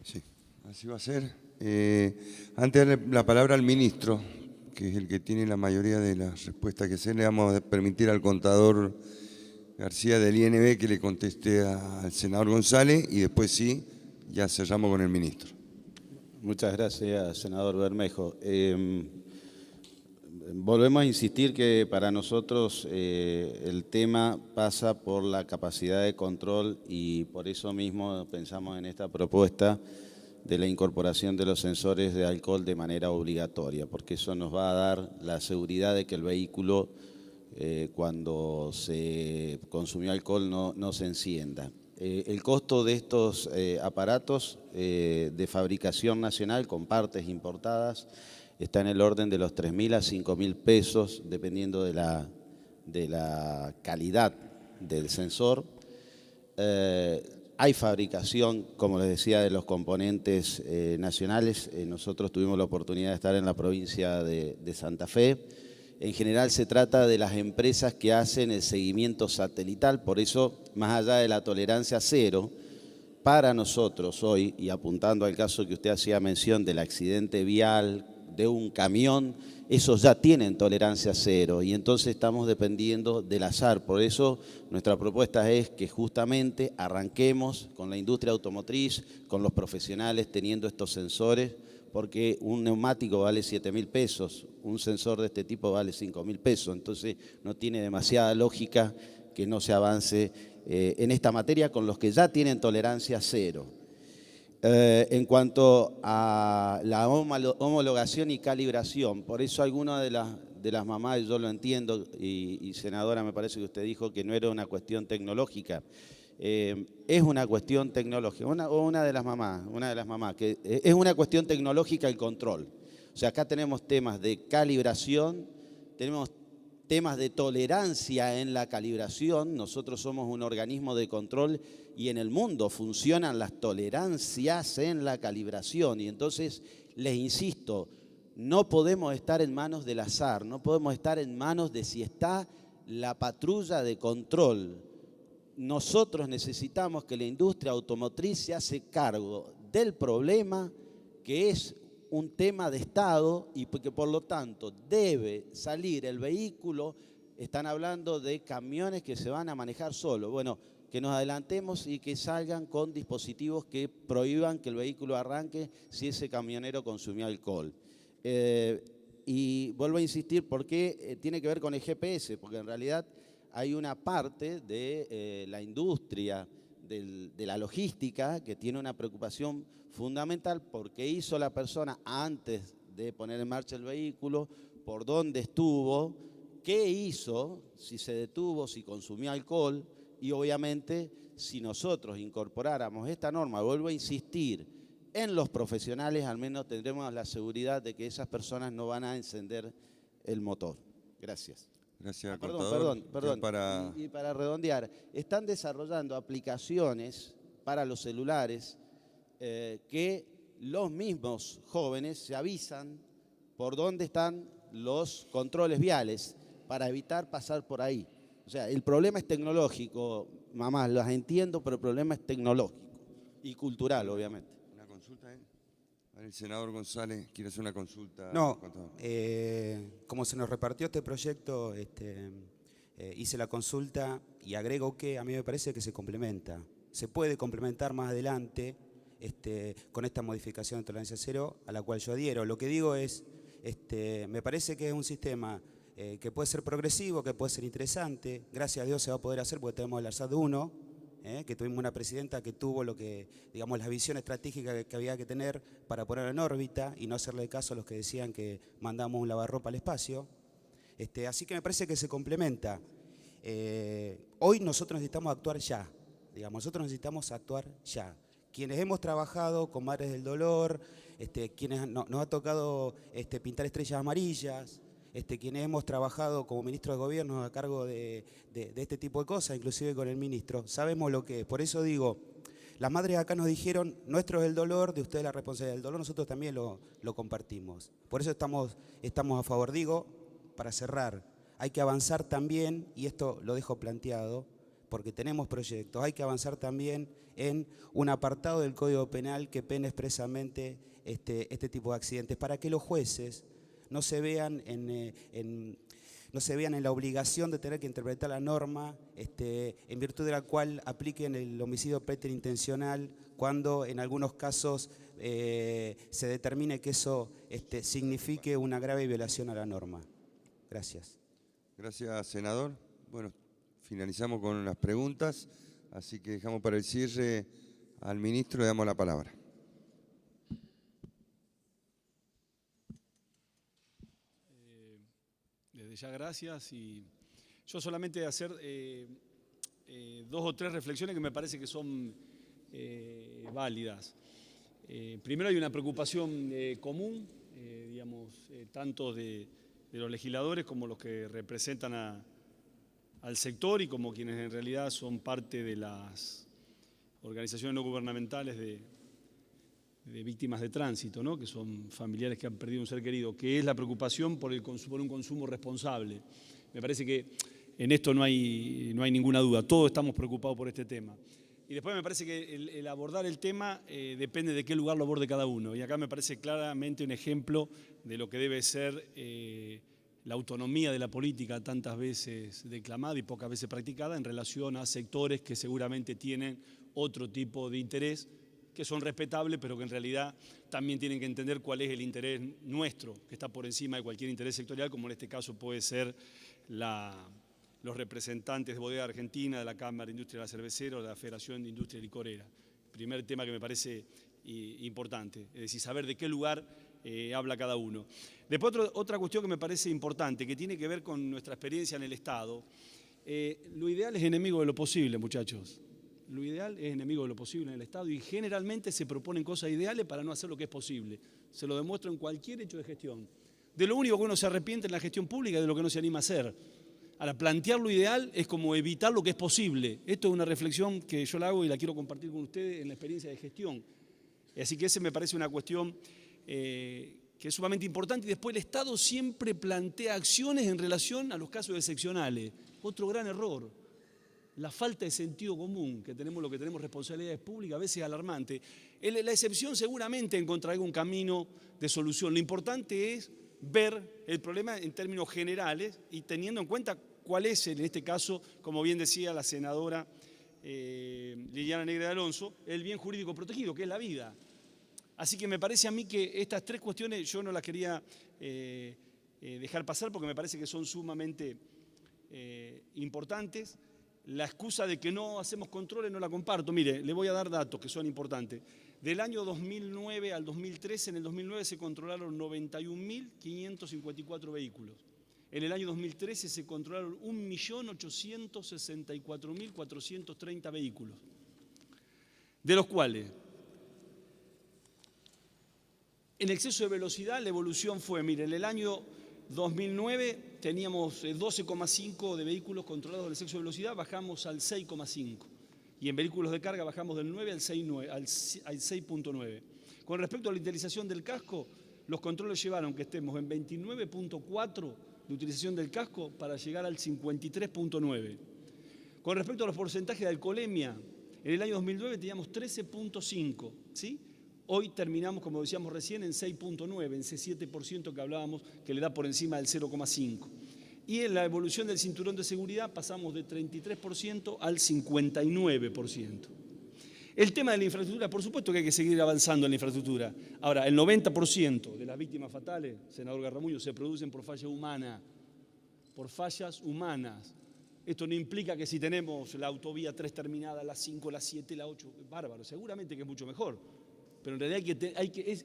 Sí, así va a ser. Antes de darle la palabra al ministro, que es el que tiene la mayoría de las respuestas que se le vamos a permitir al contador García del INB que le conteste al senador González y después sí, ya cerramos con el ministro. Muchas gracias, senador Bermejo. Volvemos a insistir que para nosotros el tema pasa por la capacidad de control y por eso mismo pensamos en esta propuesta de la incorporación de los sensores de alcohol de manera obligatoria, porque eso nos va a dar la seguridad de que el vehículo cuando se consumió alcohol no se encienda. El costo de estos aparatos de fabricación nacional con partes importadas está en el orden de los 3.000 a 5.000 pesos, dependiendo de la calidad del sensor. Hay fabricación, como les decía, de los componentes nacionales. Nosotros tuvimos la oportunidad de estar en la provincia de Santa Fe. En general se trata de las empresas que hacen el seguimiento satelital, por eso, más allá de la tolerancia cero, para nosotros hoy, y apuntando al caso que usted hacía mención del accidente vial, de un camión, esos ya tienen tolerancia cero y entonces estamos dependiendo del azar. Por eso nuestra propuesta es que justamente arranquemos con la industria automotriz, con los profesionales teniendo estos sensores, porque un neumático vale 7.000 pesos, un sensor de este tipo vale 5.000 pesos, entonces no tiene demasiada lógica que no se avance en esta materia con los que ya tienen tolerancia cero. En cuanto a la homologación y calibración, por eso algunas de las mamás, yo lo entiendo, y senadora, me parece que usted dijo que no era una cuestión tecnológica. Es una cuestión tecnológica, una de las mamás, que es una cuestión tecnológica el control. O sea, acá tenemos temas de calibración, tenemos temas de tolerancia en la calibración. Nosotros somos un organismo de control y en el mundo funcionan las tolerancias en la calibración. Y entonces, les insisto, no podemos estar en manos del azar, no podemos estar en manos de si está la patrulla de control. Nosotros necesitamos que la industria automotriz se hace cargo del problema, que es un tema de Estado y que por lo tanto debe salir el vehículo. Están hablando de camiones que se van a manejar solos. Bueno, que nos adelantemos y que salgan con dispositivos que prohíban que el vehículo arranque si ese camionero consumió alcohol. Y vuelvo a insistir, porque tiene que ver con el GPS, porque en realidad hay una parte de la industria, de la logística, que tiene una preocupación fundamental por qué hizo la persona antes de poner en marcha el vehículo, por dónde estuvo, qué hizo, si se detuvo, si consumió alcohol, y obviamente si nosotros incorporáramos esta norma, vuelvo a insistir, en los profesionales al menos tendremos la seguridad de que esas personas no van a encender el motor. Gracias. Gracias, Perdón. Para... Y para redondear, están desarrollando aplicaciones para los celulares que los mismos jóvenes se avisan por dónde están los controles viales para evitar pasar por ahí. O sea, el problema es tecnológico, mamá, las entiendo, pero el problema es tecnológico y cultural, obviamente. ¿Una consulta? El senador González quiere hacer una consulta. No, como se nos repartió este proyecto, hice la consulta y agrego que a mí me parece que se complementa. Se puede complementar más adelante con esta modificación de tolerancia cero a la cual yo adhiero. Lo que digo es, me parece que es un sistema que puede ser progresivo, que puede ser interesante. Gracias a Dios se va a poder hacer porque tenemos el ARSAT 1, que tuvimos una presidenta que tuvo lo que, digamos, la visión estratégica que había que tener para poner en órbita y no hacerle caso a los que decían que mandamos un lavarropa al espacio. Así que me parece que se complementa. Hoy nosotros necesitamos actuar ya, digamos, nosotros necesitamos actuar ya. Quienes hemos trabajado con Madres del Dolor, quienes nos ha tocado pintar estrellas amarillas, quienes hemos trabajado como ministro de gobierno a cargo de este tipo de cosas, inclusive con el ministro, sabemos lo que es. Por eso digo, las madres acá nos dijeron, nuestro es el dolor, de ustedes la responsabilidad del dolor, nosotros también lo compartimos. Por eso estamos a favor. Digo, para cerrar, hay que avanzar también, y esto lo dejo planteado, porque tenemos proyectos, hay que avanzar también en un apartado del Código Penal que pene expresamente este tipo de accidentes, para que los jueces no se vean en la obligación de tener que interpretar la norma en virtud de la cual apliquen el homicidio preterintencional cuando en algunos casos se determine que eso signifique una grave violación a la norma. Gracias. Gracias, senador. Bueno, finalizamos con las preguntas, así que dejamos para el cierre al ministro, le damos la palabra. Desde ya gracias, y yo solamente hacer 2 o 3 reflexiones que me parece que son válidas. Primero, hay una preocupación común, digamos, tanto de los legisladores como los que representan al sector y como quienes en realidad son parte de las organizaciones no gubernamentales de víctimas de tránsito, ¿no? Que son familiares que han perdido un ser querido, que es la preocupación por un consumo responsable. Me parece que en esto no hay ninguna duda, todos estamos preocupados por este tema. Y después me parece que el abordar el tema depende de qué lugar lo aborde cada uno. Y acá me parece claramente un ejemplo de lo que debe ser la autonomía de la política, tantas veces declamada y pocas veces practicada, en relación a sectores que seguramente tienen otro tipo de interés, que son respetables, pero que en realidad también tienen que entender cuál es el interés nuestro, que está por encima de cualquier interés sectorial, como en este caso puede ser los representantes de Bodega Argentina, de la Cámara de Industria de la Cervecera o de la Federación de Industria Licorera. Primer tema que me parece importante, es decir, saber de qué lugar habla cada uno. Después otra cuestión que me parece importante, que tiene que ver con nuestra experiencia en el Estado. Lo ideal es enemigo de lo posible, muchachos. Lo ideal es enemigo de lo posible en el Estado y generalmente se proponen cosas ideales para no hacer lo que es posible. Se lo demuestro en cualquier hecho de gestión. De lo único que uno se arrepiente en la gestión pública es de lo que no se anima a hacer. Ahora, plantear lo ideal es como evitar lo que es posible. Esto es una reflexión que yo la hago y la quiero compartir con ustedes en la experiencia de gestión. Así que esa me parece una cuestión que es sumamente importante. Y después el Estado siempre plantea acciones en relación a los casos excepcionales. Otro gran error. La falta de sentido común que tenemos, lo que tenemos responsabilidades públicas, a veces es alarmante. La excepción seguramente encontrará algún camino de solución. Lo importante es ver el problema en términos generales y teniendo en cuenta cuál es, en este caso, como bien decía la senadora Liliana Negre de Alonso, el bien jurídico protegido, que es la vida. Así que me parece a mí que estas tres cuestiones yo no las quería dejar pasar porque me parece que son sumamente importantes. La excusa de que no hacemos controles no la comparto. Mire, le voy a dar datos que son importantes. Del año 2009 al 2013, en el 2009 se controlaron 91.554 vehículos. En el año 2013 se controlaron 1.864.430 vehículos. De los cuales, en exceso de velocidad, la evolución fue, mire, en el año 2009 teníamos 12,5 de vehículos controlados en exceso de velocidad, bajamos al 6,5. Y en vehículos de carga bajamos del 9 al 6,9. Con respecto a la utilización del casco, los controles llevaron que estemos en 29,4 de utilización del casco para llegar al 53,9. Con respecto a los porcentajes de alcoholemia, en el año 2009 teníamos 13,5, ¿sí? Hoy terminamos, como decíamos recién, en 6,9, en ese 7% que hablábamos, que le da por encima del 0,5. Y en la evolución del cinturón de seguridad pasamos de 33% al 59%. El tema de la infraestructura, por supuesto que hay que seguir avanzando en la infraestructura. Ahora, el 90% de las víctimas fatales, senador Garramuño, se producen por falla humana, por fallas humanas. Esto no implica que si tenemos la autovía 3 terminada, la 5, la 7, la 8, bárbaro, seguramente que es mucho mejor. Pero en realidad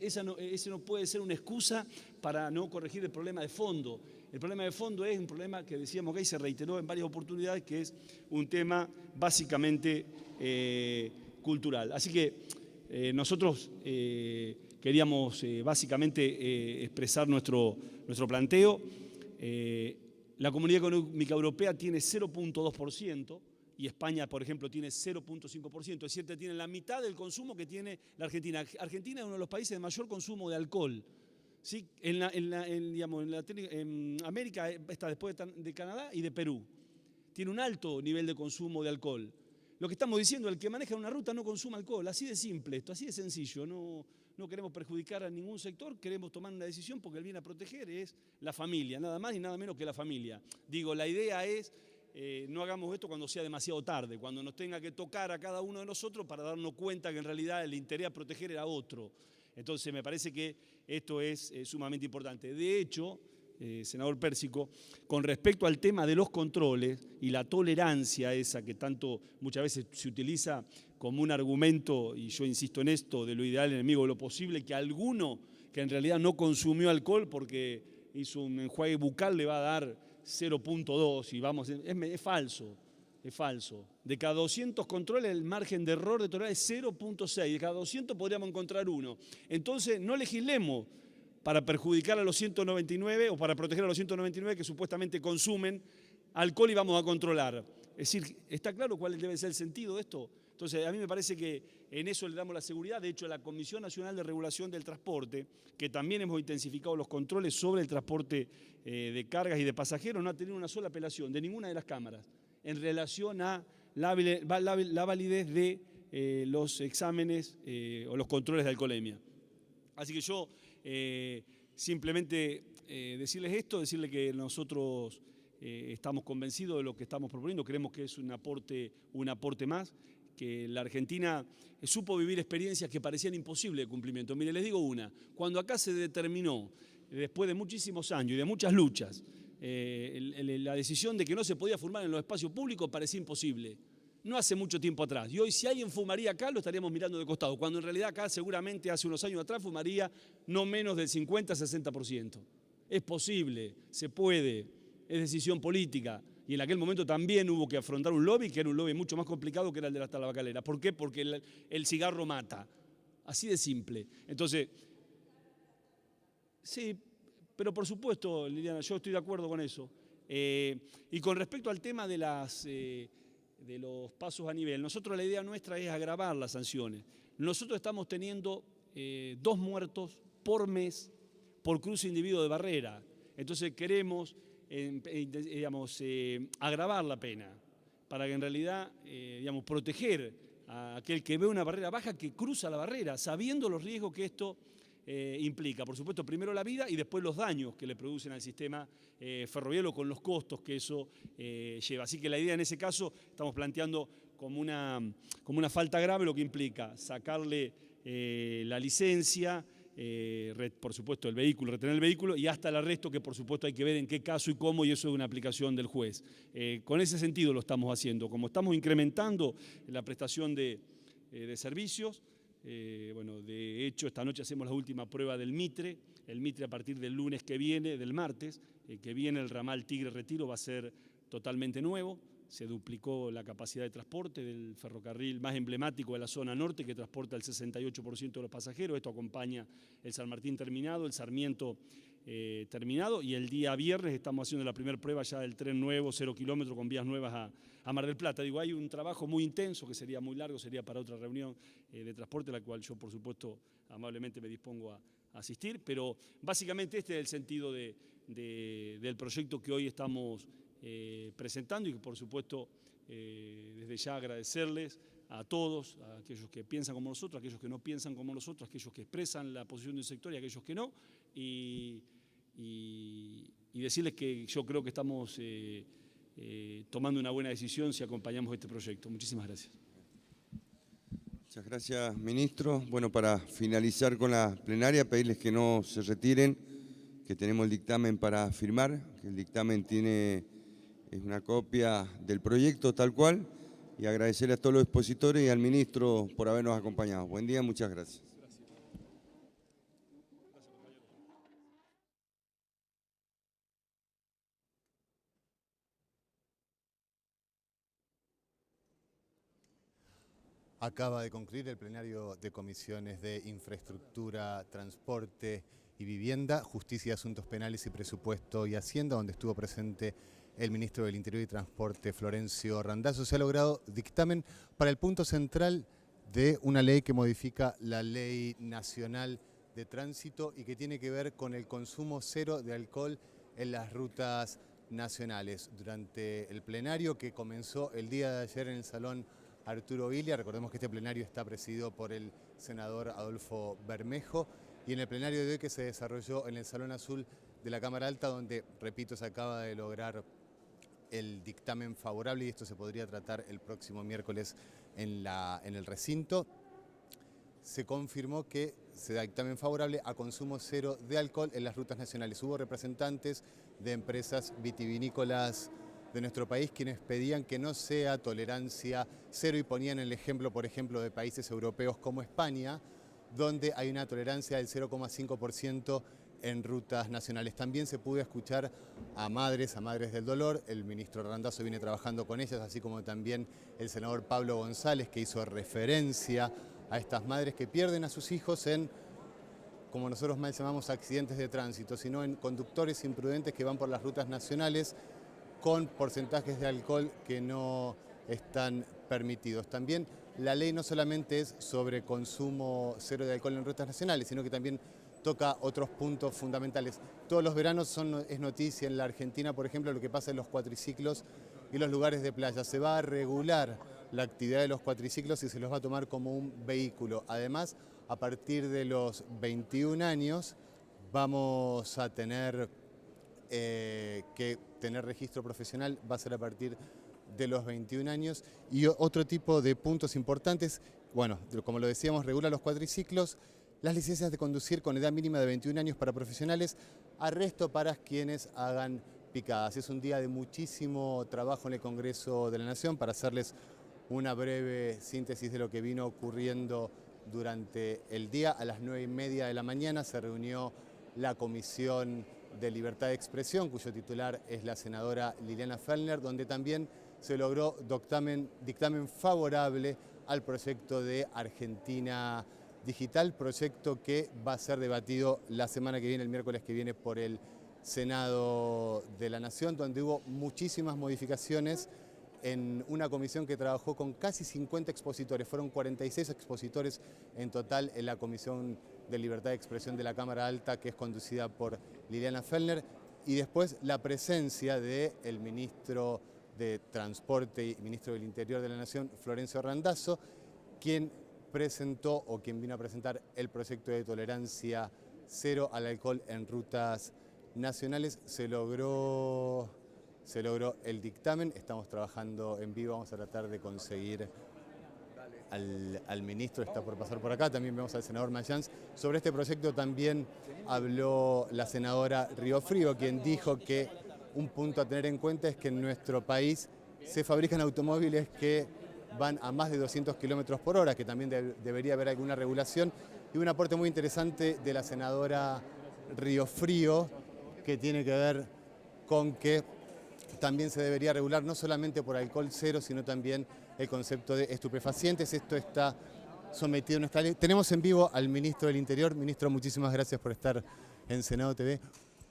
esa no puede ser una excusa para no corregir el problema de fondo. El problema de fondo es un problema que decíamos que ahí se reiteró en varias oportunidades, que es un tema básicamente cultural. Así que nosotros queríamos básicamente expresar nuestro planteo. La Comunidad Económica Europea tiene 0,2%. Y España, por ejemplo, tiene 0,5%. Es decir, tiene la mitad del consumo que tiene la Argentina. Argentina es uno de los países de mayor consumo de alcohol. ¿Sí? En América está después de Canadá y de Perú. Tiene un alto nivel de consumo de alcohol. Lo que estamos diciendo, el que maneja una ruta no consuma alcohol. Así de simple esto, así de sencillo. No queremos perjudicar a ningún sector, queremos tomar una decisión porque el bien a proteger es la familia, nada más y nada menos que la familia. Digo, la idea es... no hagamos esto cuando sea demasiado tarde, cuando nos tenga que tocar a cada uno de nosotros para darnos cuenta que en realidad el interés a proteger era otro. Entonces me parece que esto es sumamente importante. De hecho, senador Pérsico, con respecto al tema de los controles y la tolerancia esa que tanto muchas veces se utiliza como un argumento, y yo insisto en esto, de lo ideal enemigo de lo posible, que alguno que en realidad no consumió alcohol porque hizo un enjuague bucal le va a dar 0,2 y vamos, es falso, es falso. De cada 200 controles el margen de error de tolerancia es 0,6, de cada 200 podríamos encontrar uno. Entonces no legislemos para perjudicar a los 199 o para proteger a los 199 que supuestamente consumen alcohol y vamos a controlar. Es decir, ¿está claro cuál debe ser el sentido de esto? Entonces, a mí me parece que en eso le damos la seguridad. De hecho, la Comisión Nacional de Regulación del Transporte, que también hemos intensificado los controles sobre el transporte de cargas y de pasajeros, no ha tenido una sola apelación de ninguna de las cámaras en relación a la validez de los exámenes o los controles de alcoholemia. Así que yo simplemente decirles esto, decirles que nosotros estamos convencidos de lo que estamos proponiendo, creemos que es un aporte más, que la Argentina supo vivir experiencias que parecían imposibles de cumplimiento. Mire, les digo una, cuando acá se determinó, después de muchísimos años y de muchas luchas, la decisión de que no se podía fumar en los espacios públicos parecía imposible. no hace mucho tiempo atrás. Y hoy si alguien fumaría acá, lo estaríamos mirando de costado, cuando en realidad acá seguramente hace unos años atrás fumaría no menos del 50-60%. Es posible, se puede, es decisión política. Y en aquel momento también hubo que afrontar un lobby, que era un lobby mucho más complicado que era el de las tabacaleras. ¿Por qué? Porque el cigarro mata. Así de simple. Entonces, sí, pero por supuesto, Liliana, yo estoy de acuerdo con eso. Y con respecto al tema de los pasos a nivel, nosotros la idea nuestra es agravar las sanciones. Nosotros estamos teniendo 2 muertos por mes por cruce individuo de barrera. Entonces queremos agravar la pena para que en realidad proteger a aquel que ve una barrera baja que cruza la barrera, sabiendo los riesgos que esto implica. Por supuesto, primero la vida y después los daños que le producen al sistema ferroviario con los costos que eso lleva. Así que la idea en ese caso estamos planteando como una falta grave, lo que implica sacarle la licencia, por supuesto el vehículo, retener el vehículo y hasta el arresto, que por supuesto hay que ver en qué caso y cómo, y eso es una aplicación del juez. Con ese sentido lo estamos haciendo. Como estamos incrementando la prestación de servicios, de hecho esta noche hacemos la última prueba del Mitre. El Mitre a partir del lunes que viene, del martes, que viene el ramal Tigre-Retiro va a ser totalmente nuevo. Se duplicó la capacidad de transporte del ferrocarril más emblemático de la zona norte, que transporta el 68% de los pasajeros. Esto acompaña el San Martín terminado, el Sarmiento terminado, y el día viernes estamos haciendo la primera prueba ya del tren nuevo, 0 kilómetros con vías nuevas a Mar del Plata. Digo, hay un trabajo muy intenso que sería muy largo, sería para otra reunión de transporte, a la cual yo por supuesto amablemente me dispongo a asistir, pero básicamente este es el sentido del proyecto que hoy estamos presentando, y que por supuesto desde ya agradecerles a todos, a aquellos que piensan como nosotros, a aquellos que no piensan como nosotros, a aquellos que expresan la posición de un sector y a aquellos que no, y decirles que yo creo que estamos tomando una buena decisión si acompañamos este proyecto. Muchísimas gracias. Muchas gracias, ministro. Bueno, para finalizar con la plenaria, pedirles que no se retiren, que tenemos el dictamen para firmar, que el dictamen es una copia del proyecto tal cual, y agradecerle a todos los expositores y al ministro por habernos acompañado. Buen día, muchas gracias. Acaba de concluir el plenario de comisiones de Infraestructura, Transporte y Vivienda, Justicia, Asuntos Penales y Presupuesto y Hacienda, donde estuvo presente el ministro del Interior y Transporte, Florencio Randazzo. Se ha logrado dictamen para el punto central de una ley que modifica la Ley Nacional de Tránsito y que tiene que ver con el consumo cero de alcohol en las rutas nacionales. Durante el plenario que comenzó el día de ayer en el Salón Arturo Vilia, recordemos que este plenario está presidido por el senador Adolfo Bermejo, y en el plenario de hoy que se desarrolló en el Salón Azul de la Cámara Alta, donde, repito, se acaba de lograr el dictamen favorable, y esto se podría tratar el próximo miércoles en el recinto, se confirmó que se da dictamen favorable a consumo cero de alcohol en las rutas nacionales. Hubo representantes de empresas vitivinícolas de nuestro país quienes pedían que no sea tolerancia cero y ponían el ejemplo, por ejemplo, de países europeos como España, donde hay una tolerancia del 0,5% en rutas nacionales. También se pudo escuchar a madres del dolor. El ministro Randazzo viene trabajando con ellas, así como también el senador Pablo González, que hizo referencia a estas madres que pierden a sus hijos en, como nosotros mal llamamos, accidentes de tránsito, sino en conductores imprudentes que van por las rutas nacionales con porcentajes de alcohol que no están permitidos. También la ley no solamente es sobre consumo cero de alcohol en rutas nacionales, sino que también toca otros puntos fundamentales. Todos los veranos es noticia en la Argentina, por ejemplo, lo que pasa en los cuatriciclos y los lugares de playa. Se va a regular la actividad de los cuatriciclos y se los va a tomar como un vehículo. Además, a partir de los 21 años vamos a tener que tener registro profesional, va a ser a partir de los 21 años. Y otro tipo de puntos importantes, bueno, como lo decíamos, regula los cuatriciclos, las licencias de conducir con edad mínima de 21 años para profesionales, arresto para quienes hagan picadas. Es un día de muchísimo trabajo en el Congreso de la Nación para hacerles una breve síntesis de lo que vino ocurriendo durante el día. A las 9:30 de la mañana se reunió la Comisión de Libertad de Expresión, cuyo titular es la senadora Liliana Fellner, donde también se logró dictamen favorable al proyecto de Argentina Digital, proyecto que va a ser debatido la semana que viene, el miércoles que viene, por el Senado de la Nación, donde hubo muchísimas modificaciones en una comisión que trabajó con casi 50 expositores. Fueron 46 expositores en total en la Comisión de Libertad de Expresión de la Cámara Alta, que es conducida por Liliana Fellner, y después la presencia del ministro de Transporte y ministro del Interior de la Nación, Florencio Randazzo, quien presentó o quien vino a presentar el proyecto de tolerancia cero al alcohol en rutas nacionales. Se logró el dictamen, estamos trabajando en vivo, vamos a tratar de conseguir al ministro, está por pasar por acá, también vemos al senador Mayans. Sobre este proyecto también habló la senadora Riofrío, quien dijo que un punto a tener en cuenta es que en nuestro país se fabrican automóviles que van a más de 200 kilómetros por hora, que también debería haber alguna regulación. Y un aporte muy interesante de la senadora Riofrío, que tiene que ver con que también se debería regular no solamente por alcohol cero, sino también el concepto de estupefacientes. Esto está sometido a nuestra ley. Tenemos en vivo al ministro del Interior. Ministro, muchísimas gracias por estar en Senado TV.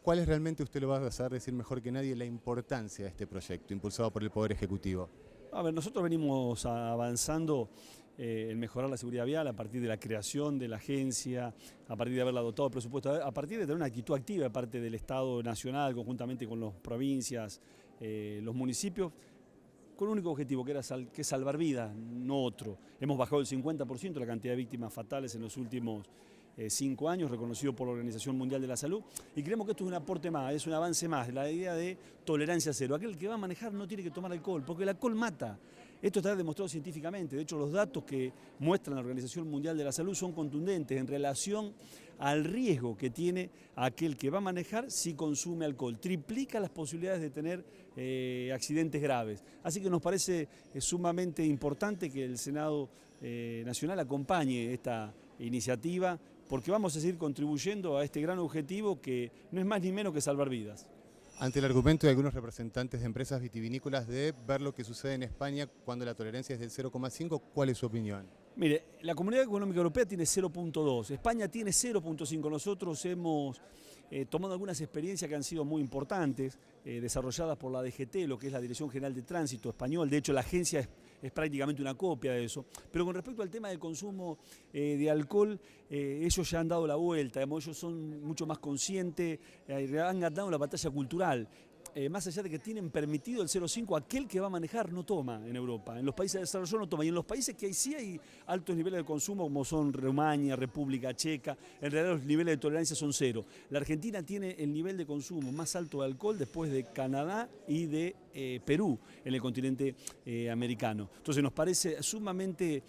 ¿Cuál es realmente, usted lo va a saber decir mejor que nadie, la importancia de este proyecto impulsado por el Poder Ejecutivo? A ver, nosotros venimos avanzando en mejorar la seguridad vial a partir de la creación de la agencia, a partir de haberla dotado de presupuesto, a partir de tener una actitud activa de parte del Estado Nacional, conjuntamente con las provincias, los municipios, con un único objetivo, que es salvar vidas, no otro. Hemos bajado el 50% la cantidad de víctimas fatales en los últimos 5 años, reconocido por la Organización Mundial de la Salud, y creemos que esto es un aporte más, es un avance más, la idea de tolerancia cero. Aquel que va a manejar no tiene que tomar alcohol, porque el alcohol mata. Esto está demostrado científicamente. De hecho, los datos que muestra la Organización Mundial de la Salud son contundentes en relación al riesgo que tiene aquel que va a manejar si consume alcohol. Triplica las posibilidades de tener accidentes graves. Así que nos parece sumamente importante que el Senado Nacional acompañe esta iniciativa, porque vamos a seguir contribuyendo a este gran objetivo que no es más ni menos que salvar vidas. Ante el argumento de algunos representantes de empresas vitivinícolas de ver lo que sucede en España cuando la tolerancia es del 0,5, ¿cuál es su opinión? Mire, la Comunidad Económica Europea tiene 0,2, España tiene 0,5. Nosotros hemos tomado algunas experiencias que han sido muy importantes, desarrolladas por la DGT, lo que es la Dirección General de Tránsito Español. De hecho, la agencia es prácticamente una copia de eso. Pero con respecto al tema del consumo de alcohol, ellos ya han dado la vuelta, digamos, ellos son mucho más conscientes, han ganado la batalla cultural. Más allá de que tienen permitido el 0,5, aquel que va a manejar no toma en Europa. En los países desarrollados no toma. Y en los países que sí hay altos niveles de consumo, como son Rumania, República Checa, en realidad los niveles de tolerancia son cero. La Argentina tiene el nivel de consumo más alto de alcohol después de Canadá y de Perú en el continente americano. Entonces nos parece sumamente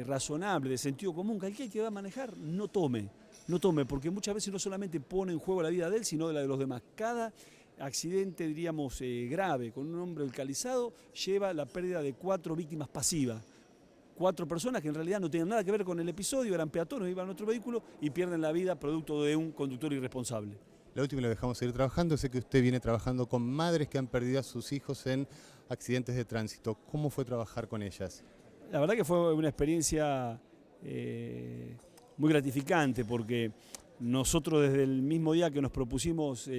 razonable, de sentido común, que aquel que va a manejar no tome, porque muchas veces no solamente pone en juego la vida de él, sino de la de los demás. Cada accidente, diríamos, grave, con un hombre alcoholizado, lleva la pérdida de 4 víctimas pasivas. 4 personas que en realidad no tenían nada que ver con el episodio, eran peatones, iban en otro vehículo y pierden la vida producto de un conductor irresponsable. La última lo dejamos seguir trabajando. Sé que usted viene trabajando con madres que han perdido a sus hijos en accidentes de tránsito. ¿Cómo fue trabajar con ellas? La verdad que fue una experiencia muy gratificante, porque nosotros desde el mismo día que nos propusimos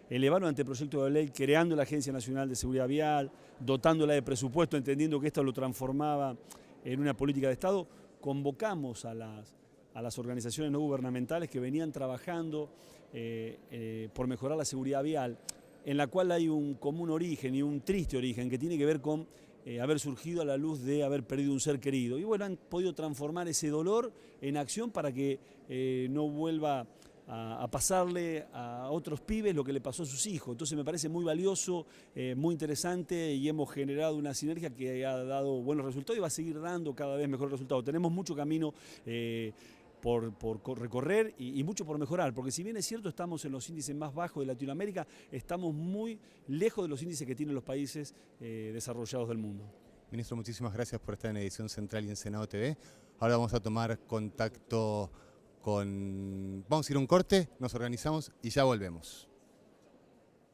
elevar un anteproyecto de ley creando la Agencia Nacional de Seguridad Vial, dotándola de presupuesto, entendiendo que esto lo transformaba en una política de Estado, convocamos a las organizaciones no gubernamentales que venían trabajando por mejorar la seguridad vial, en la cual hay un común origen y un triste origen que tiene que ver con haber surgido a la luz de haber perdido un ser querido. Y bueno, han podido transformar ese dolor en acción para que no vuelva a pasarle a otros pibes lo que le pasó a sus hijos. Entonces me parece muy valioso, muy interesante, y hemos generado una sinergia que ha dado buenos resultados y va a seguir dando cada vez mejores resultados. Tenemos mucho camino por recorrer y mucho por mejorar, porque si bien es cierto estamos en los índices más bajos de Latinoamérica, estamos muy lejos de los índices que tienen los países desarrollados del mundo. Ministro, muchísimas gracias por estar en Edición Central y en Senado TV. Ahora vamos a tomar contacto con... Vamos a ir a un corte, nos organizamos y ya volvemos.